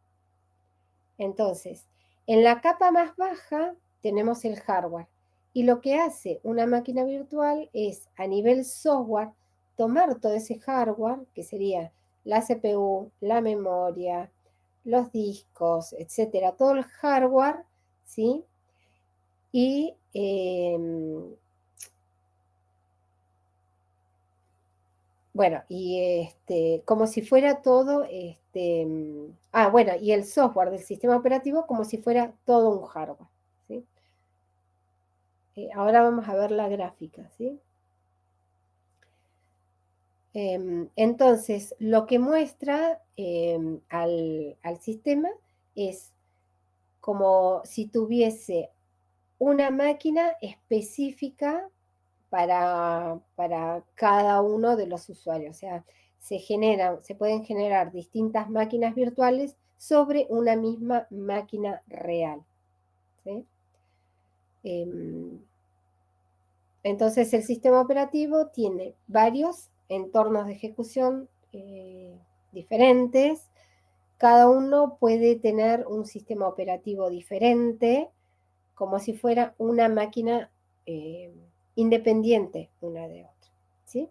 Entonces, en la capa más baja tenemos el hardware. Y lo que hace una máquina virtual es, a nivel software, tomar todo ese hardware, que sería la CPU, la memoria, los discos, etcétera, todo el hardware, ¿sí? Y bueno, y como si fuera todo, bueno, y el software del sistema operativo como si fuera todo un hardware, ¿sí? Ahora vamos a ver la gráfica, ¿sí? Entonces, lo que muestra al sistema es como si tuviese una máquina específica para cada uno de los usuarios. O sea, se pueden generar distintas máquinas virtuales sobre una misma máquina real, ¿sí? Entonces, el sistema operativo tiene varios entornos de ejecución diferentes. Cada uno puede tener un sistema operativo diferente, como si fuera una máquina independiente una de otra, ¿sí?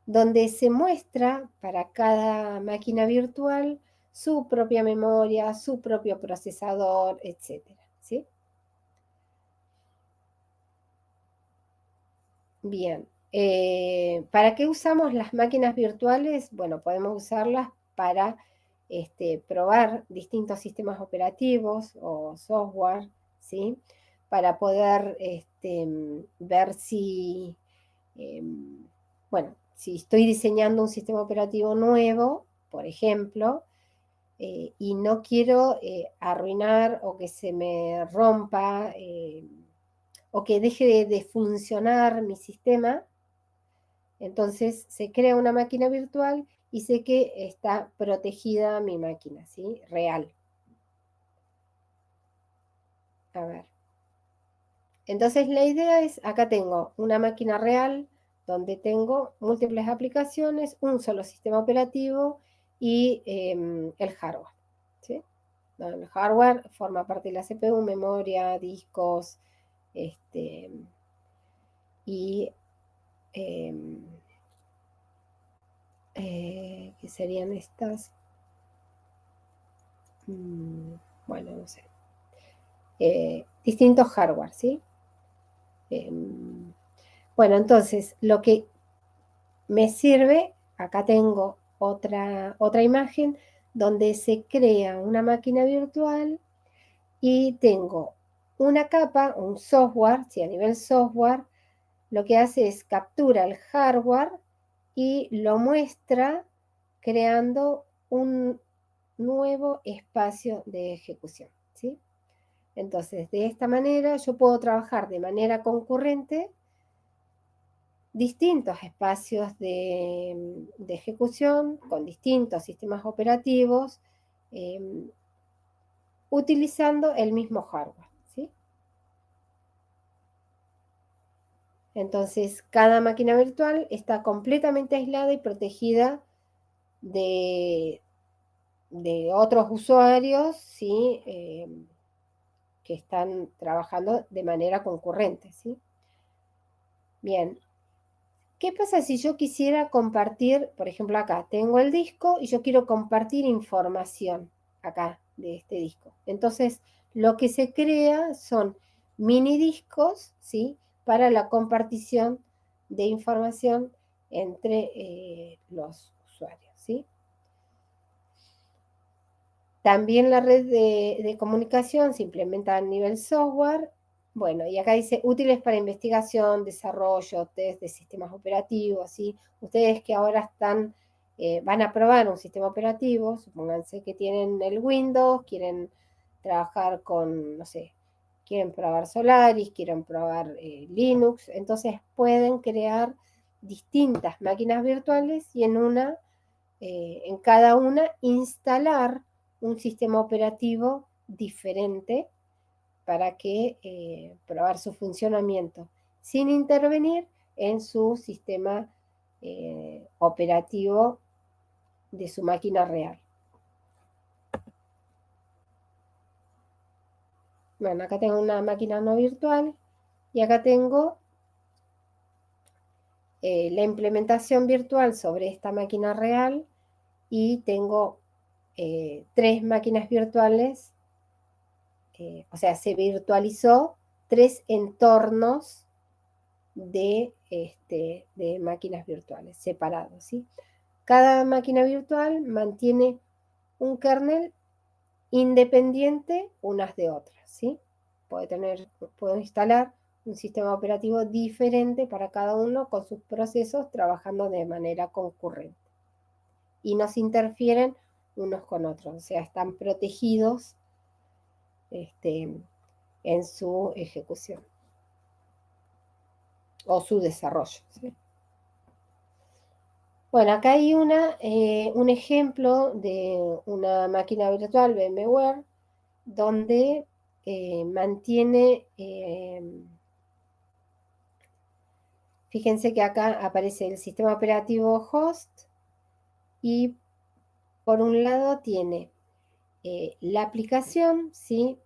Donde se muestra para cada máquina virtual su propia memoria, su propio procesador, etcétera, ¿sí? Bien. ¿Para qué usamos las máquinas virtuales? Bueno, podemos usarlas para probar distintos sistemas operativos o software, ¿sí? Para poder ver si, bueno, si estoy diseñando un sistema operativo nuevo, por ejemplo, y no quiero arruinar o que se me rompa o que deje de funcionar mi sistema, entonces se crea una máquina virtual y sé que está protegida mi máquina, ¿sí? Real. A ver. Entonces la idea es, acá tengo una máquina real donde tengo múltiples aplicaciones, un solo sistema operativo y el hardware, ¿sí? El hardware forma parte de la CPU, memoria, discos, y ¿qué serían estas? bueno, no sé, distintos hardware, ¿sí? Bueno, entonces, lo que me sirve, acá tengo otra imagen donde se crea una máquina virtual y tengo una capa, un software, si a nivel software, lo que hace es captura el hardware y lo muestra creando un nuevo espacio de ejecución, ¿sí? Entonces, de esta manera yo puedo trabajar de manera concurrente distintos espacios de ejecución con distintos sistemas operativos utilizando el mismo hardware, ¿sí? Entonces, cada máquina virtual está completamente aislada y protegida de otros usuarios, ¿sí? Que están trabajando de manera concurrente, ¿sí? Bien, ¿qué pasa si yo quisiera compartir, por ejemplo, acá tengo el disco y yo quiero compartir información acá de este disco? Entonces, lo que se crea son mini discos, ¿sí? Para la compartición de información entre los usuarios, ¿sí? También la red de comunicación se implementa a nivel software. Bueno, y acá dice útiles para investigación, desarrollo, test de sistemas operativos, ¿sí? Ustedes que ahora van a probar un sistema operativo, supónganse que tienen el Windows, quieren trabajar con, no sé, quieren probar Solaris, quieren probar Linux, entonces pueden crear distintas máquinas virtuales y en cada una instalar un sistema operativo diferente para probar su funcionamiento sin intervenir en su sistema operativo de su máquina real. Bueno, acá tengo una máquina no virtual y acá tengo la implementación virtual sobre esta máquina real y tengo 3 máquinas virtuales. O sea, se virtualizó 3 entornos de máquinas virtuales separados, ¿sí? Cada máquina virtual mantiene un kernel independiente unas de otras, ¿sí? Puedo instalar un sistema operativo diferente para cada uno con sus procesos trabajando de manera concurrente. Y no se interfieren unos con otros, o sea, están protegidos en su ejecución o su desarrollo, ¿sí? Bueno, acá hay un ejemplo de una máquina virtual VMware donde mantiene, fíjense que acá aparece el sistema operativo host y por un lado tiene la aplicación, ¿sí?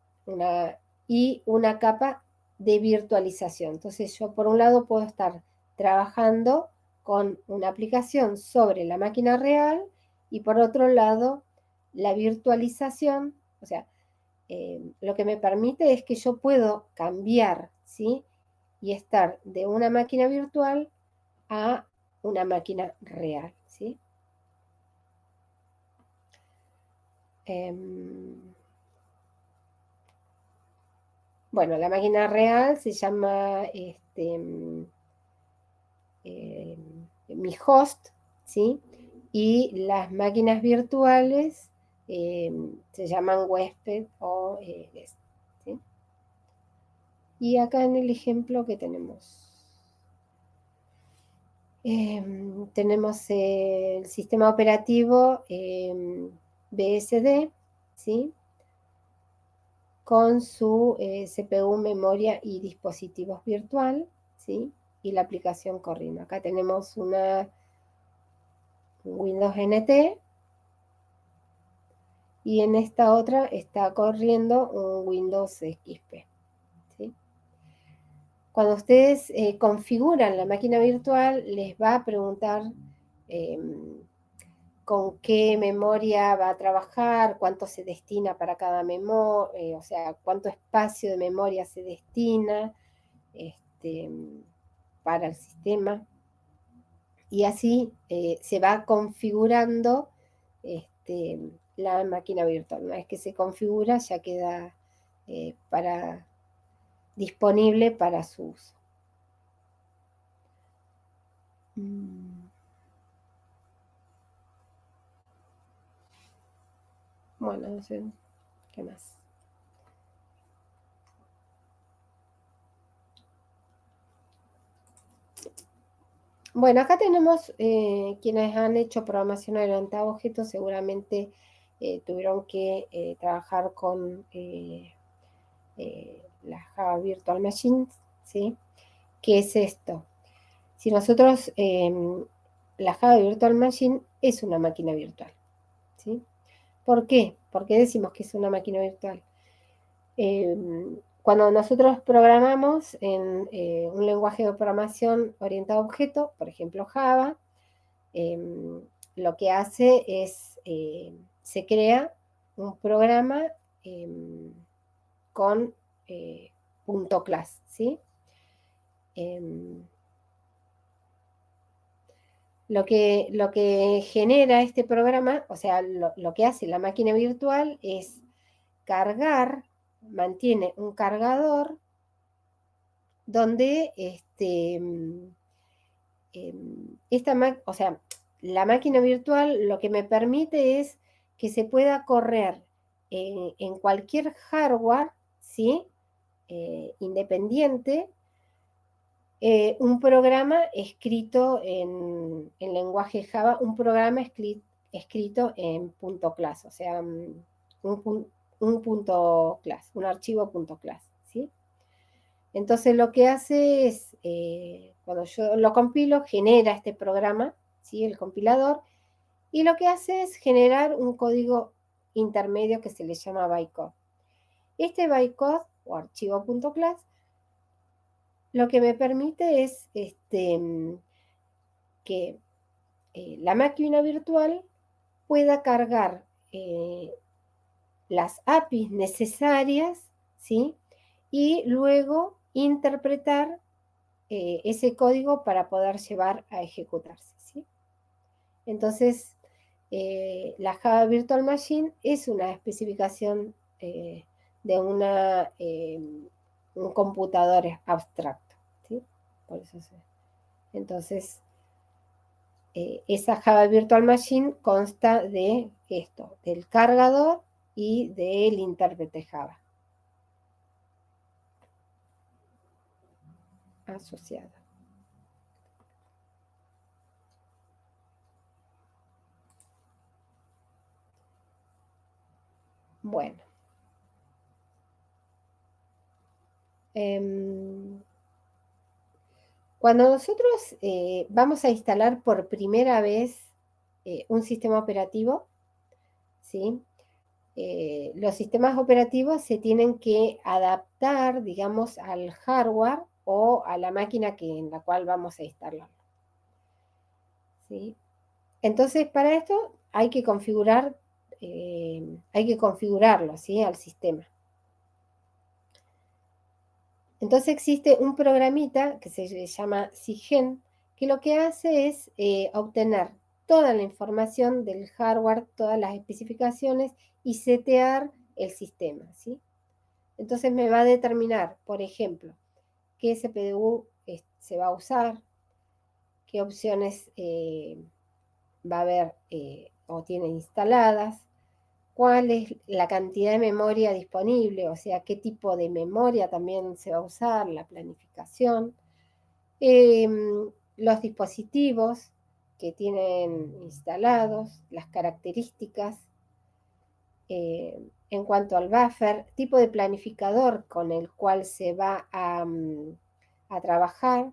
Y una capa de virtualización. Entonces yo por un lado puedo estar trabajando con una aplicación sobre la máquina real y por otro lado la virtualización, o sea, lo que me permite es que yo puedo cambiar, ¿sí? Y estar de una máquina virtual a una máquina real, ¿sí? Bueno, la máquina real se llama mi host, ¿sí? Y las máquinas virtuales se llaman huésped o guest, ¿sí? Y acá en el ejemplo que tenemos el sistema operativo BSD, ¿sí? Con su CPU, memoria y dispositivos virtual, ¿sí? Y la aplicación corriendo. Acá tenemos una Windows NT y en esta otra está corriendo un Windows XP, ¿sí? Cuando ustedes configuran la máquina virtual, les va a preguntar con qué memoria va a trabajar, cuánto se destina para cada memoria, o sea, cuánto espacio de memoria se destina para el sistema. Y así se va configurando la máquina virtual. Una vez que se configura, ya queda disponible para su uso. Bueno, no sé qué más. Bueno, acá tenemos quienes han hecho programación orientada a objetos, seguramente tuvieron que trabajar con la Java Virtual Machines, ¿sí? ¿Qué es esto? Si nosotros, la Java Virtual Machine es una máquina virtual, ¿sí? ¿Por qué? ¿Por qué decimos que es una máquina virtual? Cuando nosotros programamos en un lenguaje de programación orientado a objeto, por ejemplo Java, lo que hace es, se crea un programa con .class, ¿sí? Lo que genera este programa, o sea, lo que hace la máquina virtual es cargar, mantiene un cargador donde o sea, la máquina virtual lo que me permite es que se pueda correr en cualquier hardware, ¿sí? Independiente, un programa escrito en lenguaje Java, un programa escrito en .class, o sea, un punto class, un archivo .class, ¿sí? Entonces lo que hace es, cuando yo lo compilo, genera este programa, ¿sí? El compilador, y lo que hace es generar un código intermedio que se le llama bytecode. Este bytecode, o archivo .class, lo que me permite es que la máquina virtual pueda cargar las APIs necesarias, ¿sí? Y luego interpretar ese código para poder llevar a ejecutarse, ¿sí? Entonces, la Java Virtual Machine es una especificación de un computador abstracto, ¿sí? Por eso entonces, esa Java Virtual Machine consta de esto, del cargador y del intérprete Java asociado. Bueno. Cuando nosotros vamos a instalar por primera vez un sistema operativo, ¿sí? Los sistemas operativos se tienen que adaptar, digamos, al hardware o a la máquina en la cual vamos a instalarlo, ¿sí? Entonces, para esto hay que configurarlo, ¿sí? Al sistema. Entonces existe un programita que se llama SIGEN, que lo que hace es obtener toda la información del hardware, todas las especificaciones y setear el sistema, ¿sí? Entonces me va a determinar, por ejemplo, qué CPU se va a usar, qué opciones va a haber o tiene instaladas, cuál es la cantidad de memoria disponible, o sea, qué tipo de memoria también se va a usar, la planificación, los dispositivos que tienen instalados, las características, en cuanto al buffer, tipo de planificador con el cual se va a trabajar.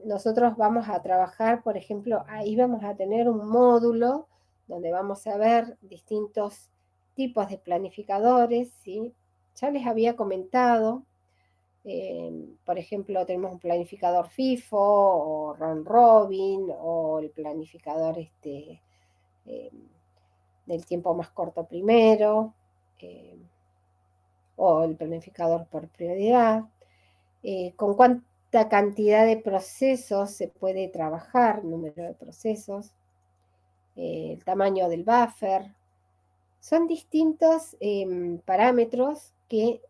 Nosotros vamos a trabajar, por ejemplo, ahí vamos a tener un módulo donde vamos a ver distintos tipos de planificadores, ¿sí? Ya les había comentado, por ejemplo, tenemos un planificador FIFO o round robin o el planificador del tiempo más corto primero, o el planificador por prioridad, con cuánta cantidad de procesos se puede trabajar, número de procesos, el tamaño del buffer. Son distintos parámetros que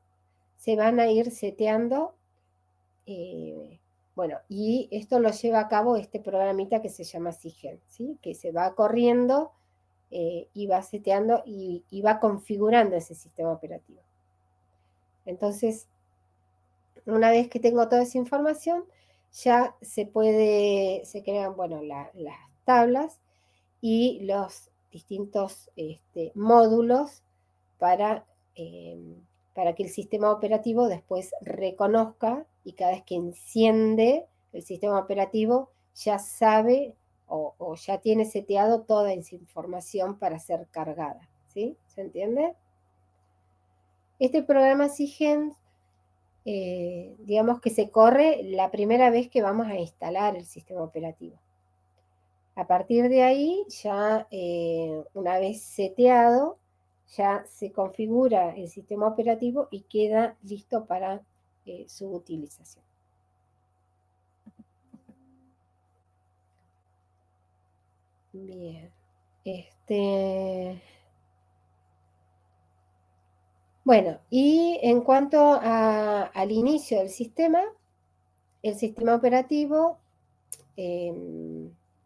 se van a ir seteando. Bueno, y esto lo lleva a cabo este programita que se llama SIGEN, ¿sí? Que se va corriendo y va seteando y va configurando ese sistema operativo. Entonces, una vez que tengo toda esa información, ya se crean, bueno, las tablas y los distintos módulos para que el sistema operativo después reconozca y cada vez que enciende el sistema operativo ya sabe o ya tiene seteado toda esa información para ser cargada, ¿sí? ¿Se entiende? Este programa SIGEN, digamos que se corre la primera vez que vamos a instalar el sistema operativo. A partir de ahí, ya una vez seteado, ya se configura el sistema operativo y queda listo para su utilización. Bien. Bueno, y en cuanto al inicio del sistema, el sistema operativo,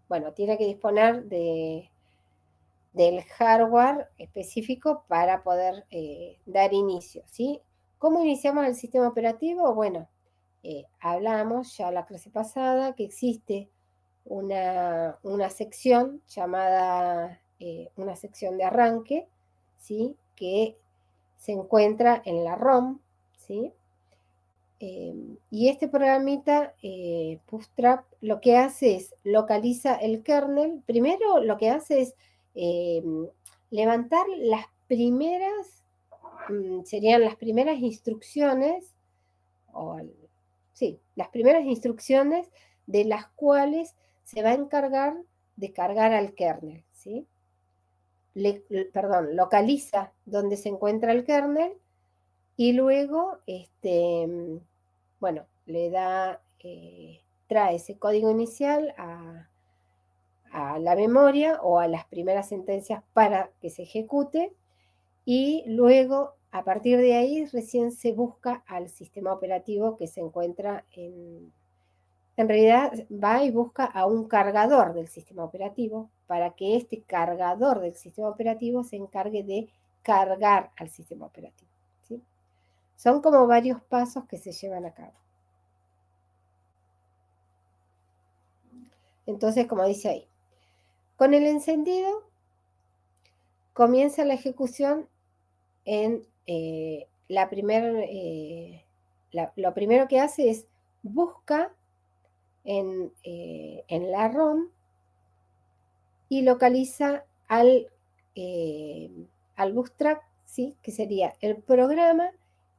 bueno, tiene que disponer del hardware específico para poder dar inicio, ¿sí? ¿Cómo iniciamos el sistema operativo? Bueno, hablamos ya la clase pasada que existe una sección llamada una sección de arranque, ¿sí? Que se encuentra en la ROM, ¿sí? Y este programita, Bootstrap, lo que hace es localiza el kernel. Primero lo que hace es levantar las primeras, serían las primeras instrucciones, sí, las primeras instrucciones de las cuales se va a encargar de cargar al kernel, ¿sí? Localiza dónde se encuentra el kernel y luego, bueno, le da, trae ese código inicial a la memoria o a las primeras sentencias para que se ejecute y luego a partir de ahí recién se busca al sistema operativo que se encuentra en realidad va y busca a un cargador del sistema operativo para que este cargador del sistema operativo se encargue de cargar al sistema operativo, ¿sí? Son como varios pasos que se llevan a cabo. Entonces, como dice ahí, con el encendido comienza la ejecución en lo primero que hace es busca en la ROM y localiza al Bootstrap, ¿sí? Que sería el programa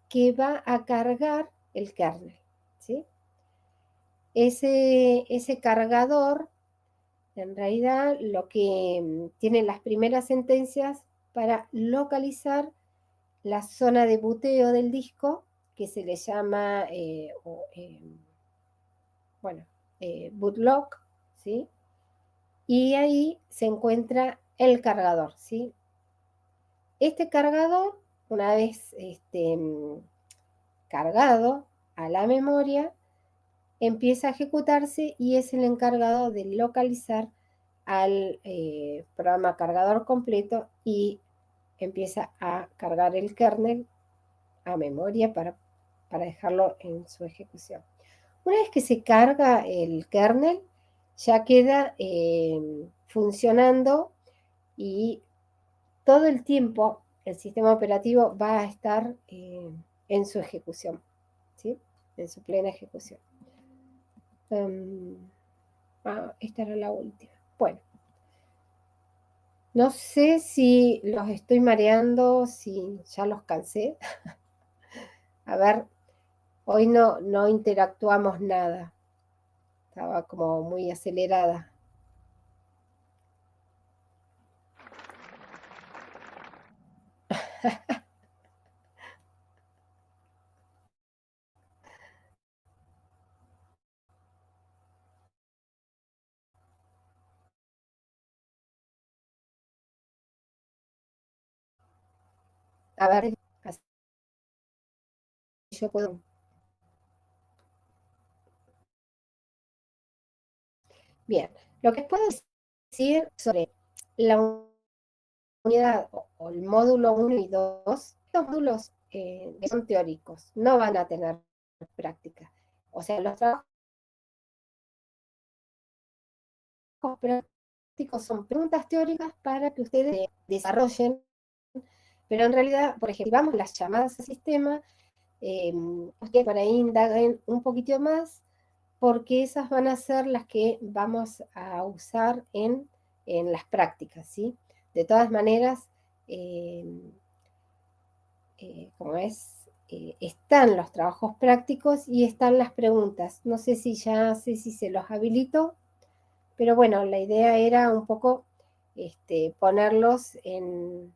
que va a cargar el kernel, ¿sí? Ese cargador, en realidad, lo que tiene las primeras sentencias para localizar la zona de buteo del disco, que se le llama, bootlock, ¿sí? Y ahí se encuentra el cargador, ¿sí? Este cargador, una vez cargado a la memoria, empieza a ejecutarse y es el encargado de localizar al programa cargador completo y empieza a cargar el kernel a memoria para dejarlo en su ejecución. Una vez que se carga el kernel, ya queda funcionando y todo el tiempo el sistema operativo va a estar en su ejecución, ¿sí? En su plena ejecución. Esta era la última. Bueno, no sé si los estoy mareando, si ya los cansé. A ver, hoy no interactuamos nada. Estaba como muy acelerada. A ver, así yo puedo. Bien, lo que puedo decir sobre la unidad o el módulo 1 y 2, los módulos son teóricos, no van a tener práctica. O sea, los trabajos prácticos son preguntas teóricas para que ustedes desarrollen, pero en realidad, por ejemplo, si vamos las llamadas al sistema, ustedes por ahí indaguen un poquito más, porque esas van a ser las que vamos a usar en las prácticas, ¿sí? De todas maneras, como es, están los trabajos prácticos y están las preguntas. No sé si ya sé si se los habilito, pero bueno, la idea era un poco ponerlos en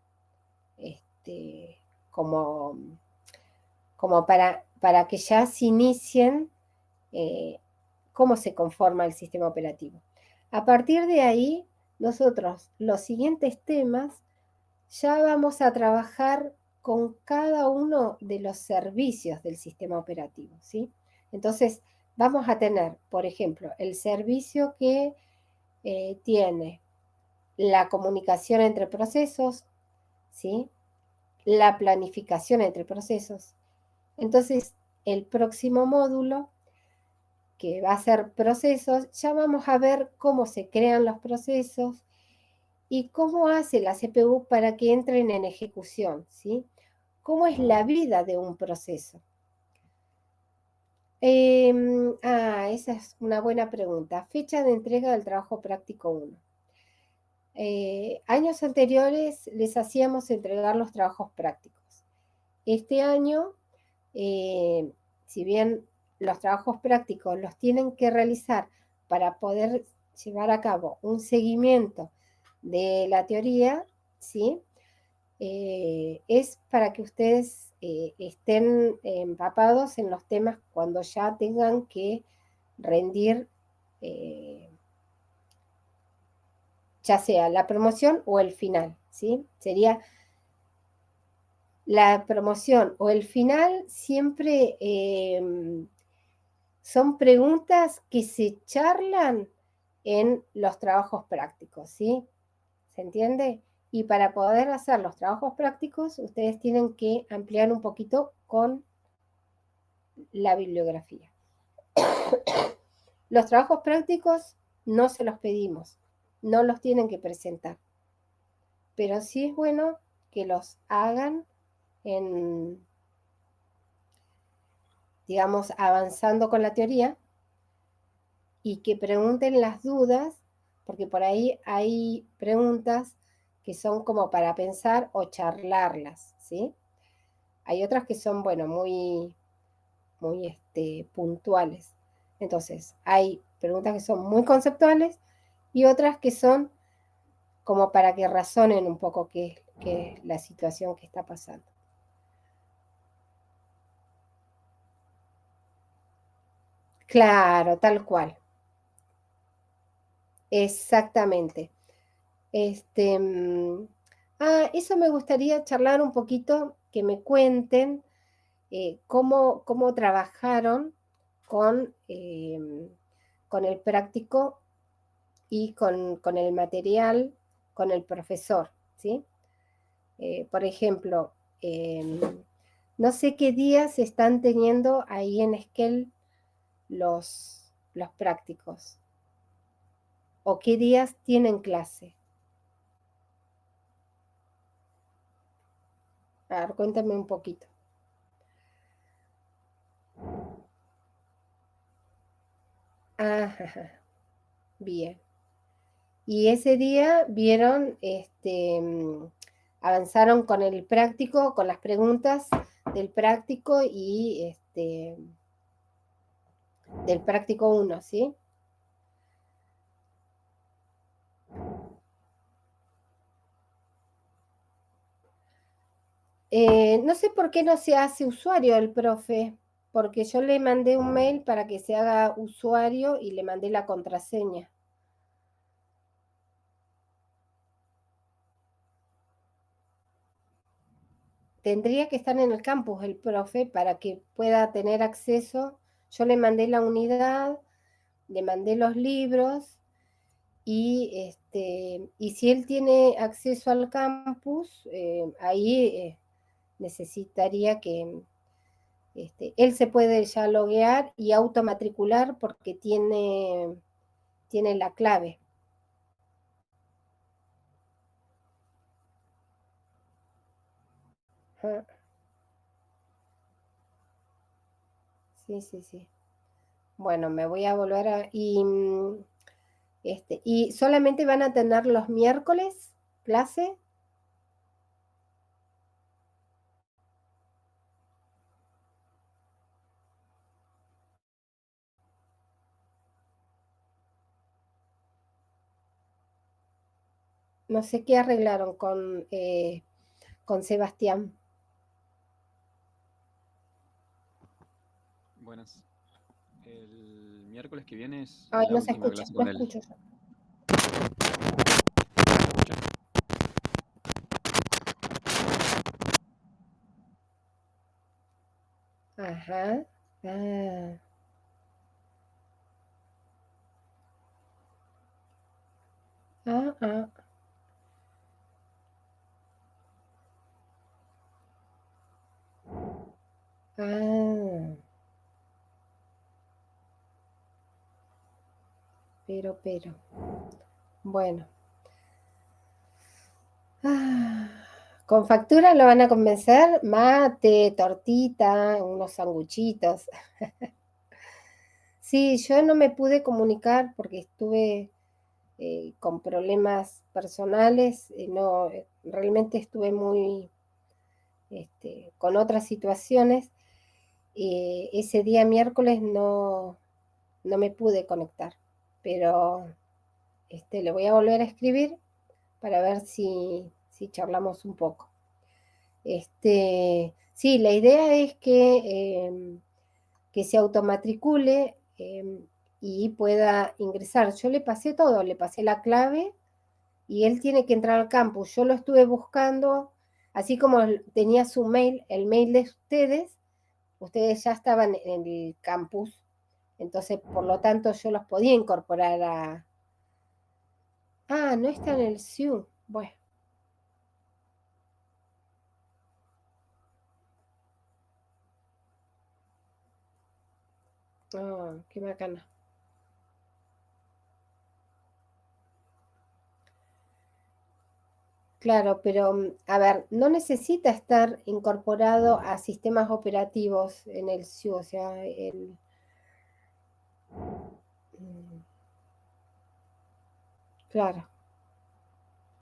como, como para que ya se inicien cómo se conforma el sistema operativo. A partir de ahí, nosotros los siguientes temas ya vamos a trabajar con cada uno de los servicios del sistema operativo, ¿sí? Entonces, vamos a tener, por ejemplo, el servicio que tiene la comunicación entre procesos, ¿sí? La planificación entre procesos. Entonces, el próximo módulo, que va a ser procesos, ya vamos a ver cómo se crean los procesos y cómo hace la CPU para que entren en ejecución, ¿sí? ¿Cómo es la vida de un proceso? Esa es una buena pregunta. Fecha de entrega del trabajo práctico 1. Años anteriores les hacíamos entregar los trabajos prácticos. Este año, si bien los trabajos prácticos los tienen que realizar para poder llevar a cabo un seguimiento de la teoría, ¿sí? Es para que ustedes estén empapados en los temas cuando ya tengan que rendir, eh, ya sea la promoción o el final, ¿sí? Sería la promoción o el final siempre son preguntas que se charlan en los trabajos prácticos, ¿sí? ¿Se entiende? Y para poder hacer los trabajos prácticos, ustedes tienen que ampliar un poquito con la bibliografía. Los trabajos prácticos no se los pedimos, no los tienen que presentar, pero sí es bueno que los hagan en, digamos, avanzando con la teoría y que pregunten las dudas, porque por ahí hay preguntas que son como para pensar o charlarlas, ¿sí? Hay otras que son, bueno, muy puntuales. Entonces, hay preguntas que son muy conceptuales y otras que son como para que razonen un poco qué es la situación que está pasando. Claro, tal cual. Exactamente. Este, mm, eso me gustaría charlar un poquito, que me cuenten cómo trabajaron con el práctico y con el material, con el profesor, ¿sí? Por ejemplo, no sé qué días están teniendo ahí en Esquel los prácticos o qué días tienen clase. A ver, cuéntame un poquito. Ajá, bien. Y ese día vieron, avanzaron con el práctico, con las preguntas del práctico y del práctico 1, ¿sí? No sé por qué no se hace usuario el profe, porque yo le mandé un mail para que se haga usuario y le mandé la contraseña. Tendría que estar en el campus el profe para que pueda tener acceso. Yo le mandé la unidad, le mandé los libros y si él tiene acceso al campus, ahí necesitaría que él se puede ya loguear y automatricular porque tiene la clave. Ajá. Sí, sí, sí. Bueno, me voy a volver a... ¿Y solamente van a tener los miércoles clase? No sé qué arreglaron con Sebastián. Buenas. El miércoles que viene es Ay, la no se última escucha, clase no con él. escucho yo. ¿Escucha? Ajá. Ah, ah, ah. Ah, pero. Bueno. Ah, con factura lo van a convencer, mate, tortita, unos sanguchitos. Sí, yo no me pude comunicar porque estuve con problemas personales, no, realmente estuve muy con otras situaciones. Ese día miércoles no me pude conectar, pero le voy a volver a escribir para ver si charlamos un poco. Sí, la idea es que se automatricule y pueda ingresar. Yo le pasé todo, le pasé la clave y él tiene que entrar al campus. Yo lo estuve buscando, así como tenía su mail, el mail de ustedes ya estaban en el campus, entonces por lo tanto yo los podía incorporar a... Ah, no está en el SIU. Bueno, oh, qué bacana. Claro, pero a ver, no necesita estar incorporado a sistemas operativos en el SIU, o sea, mm, claro.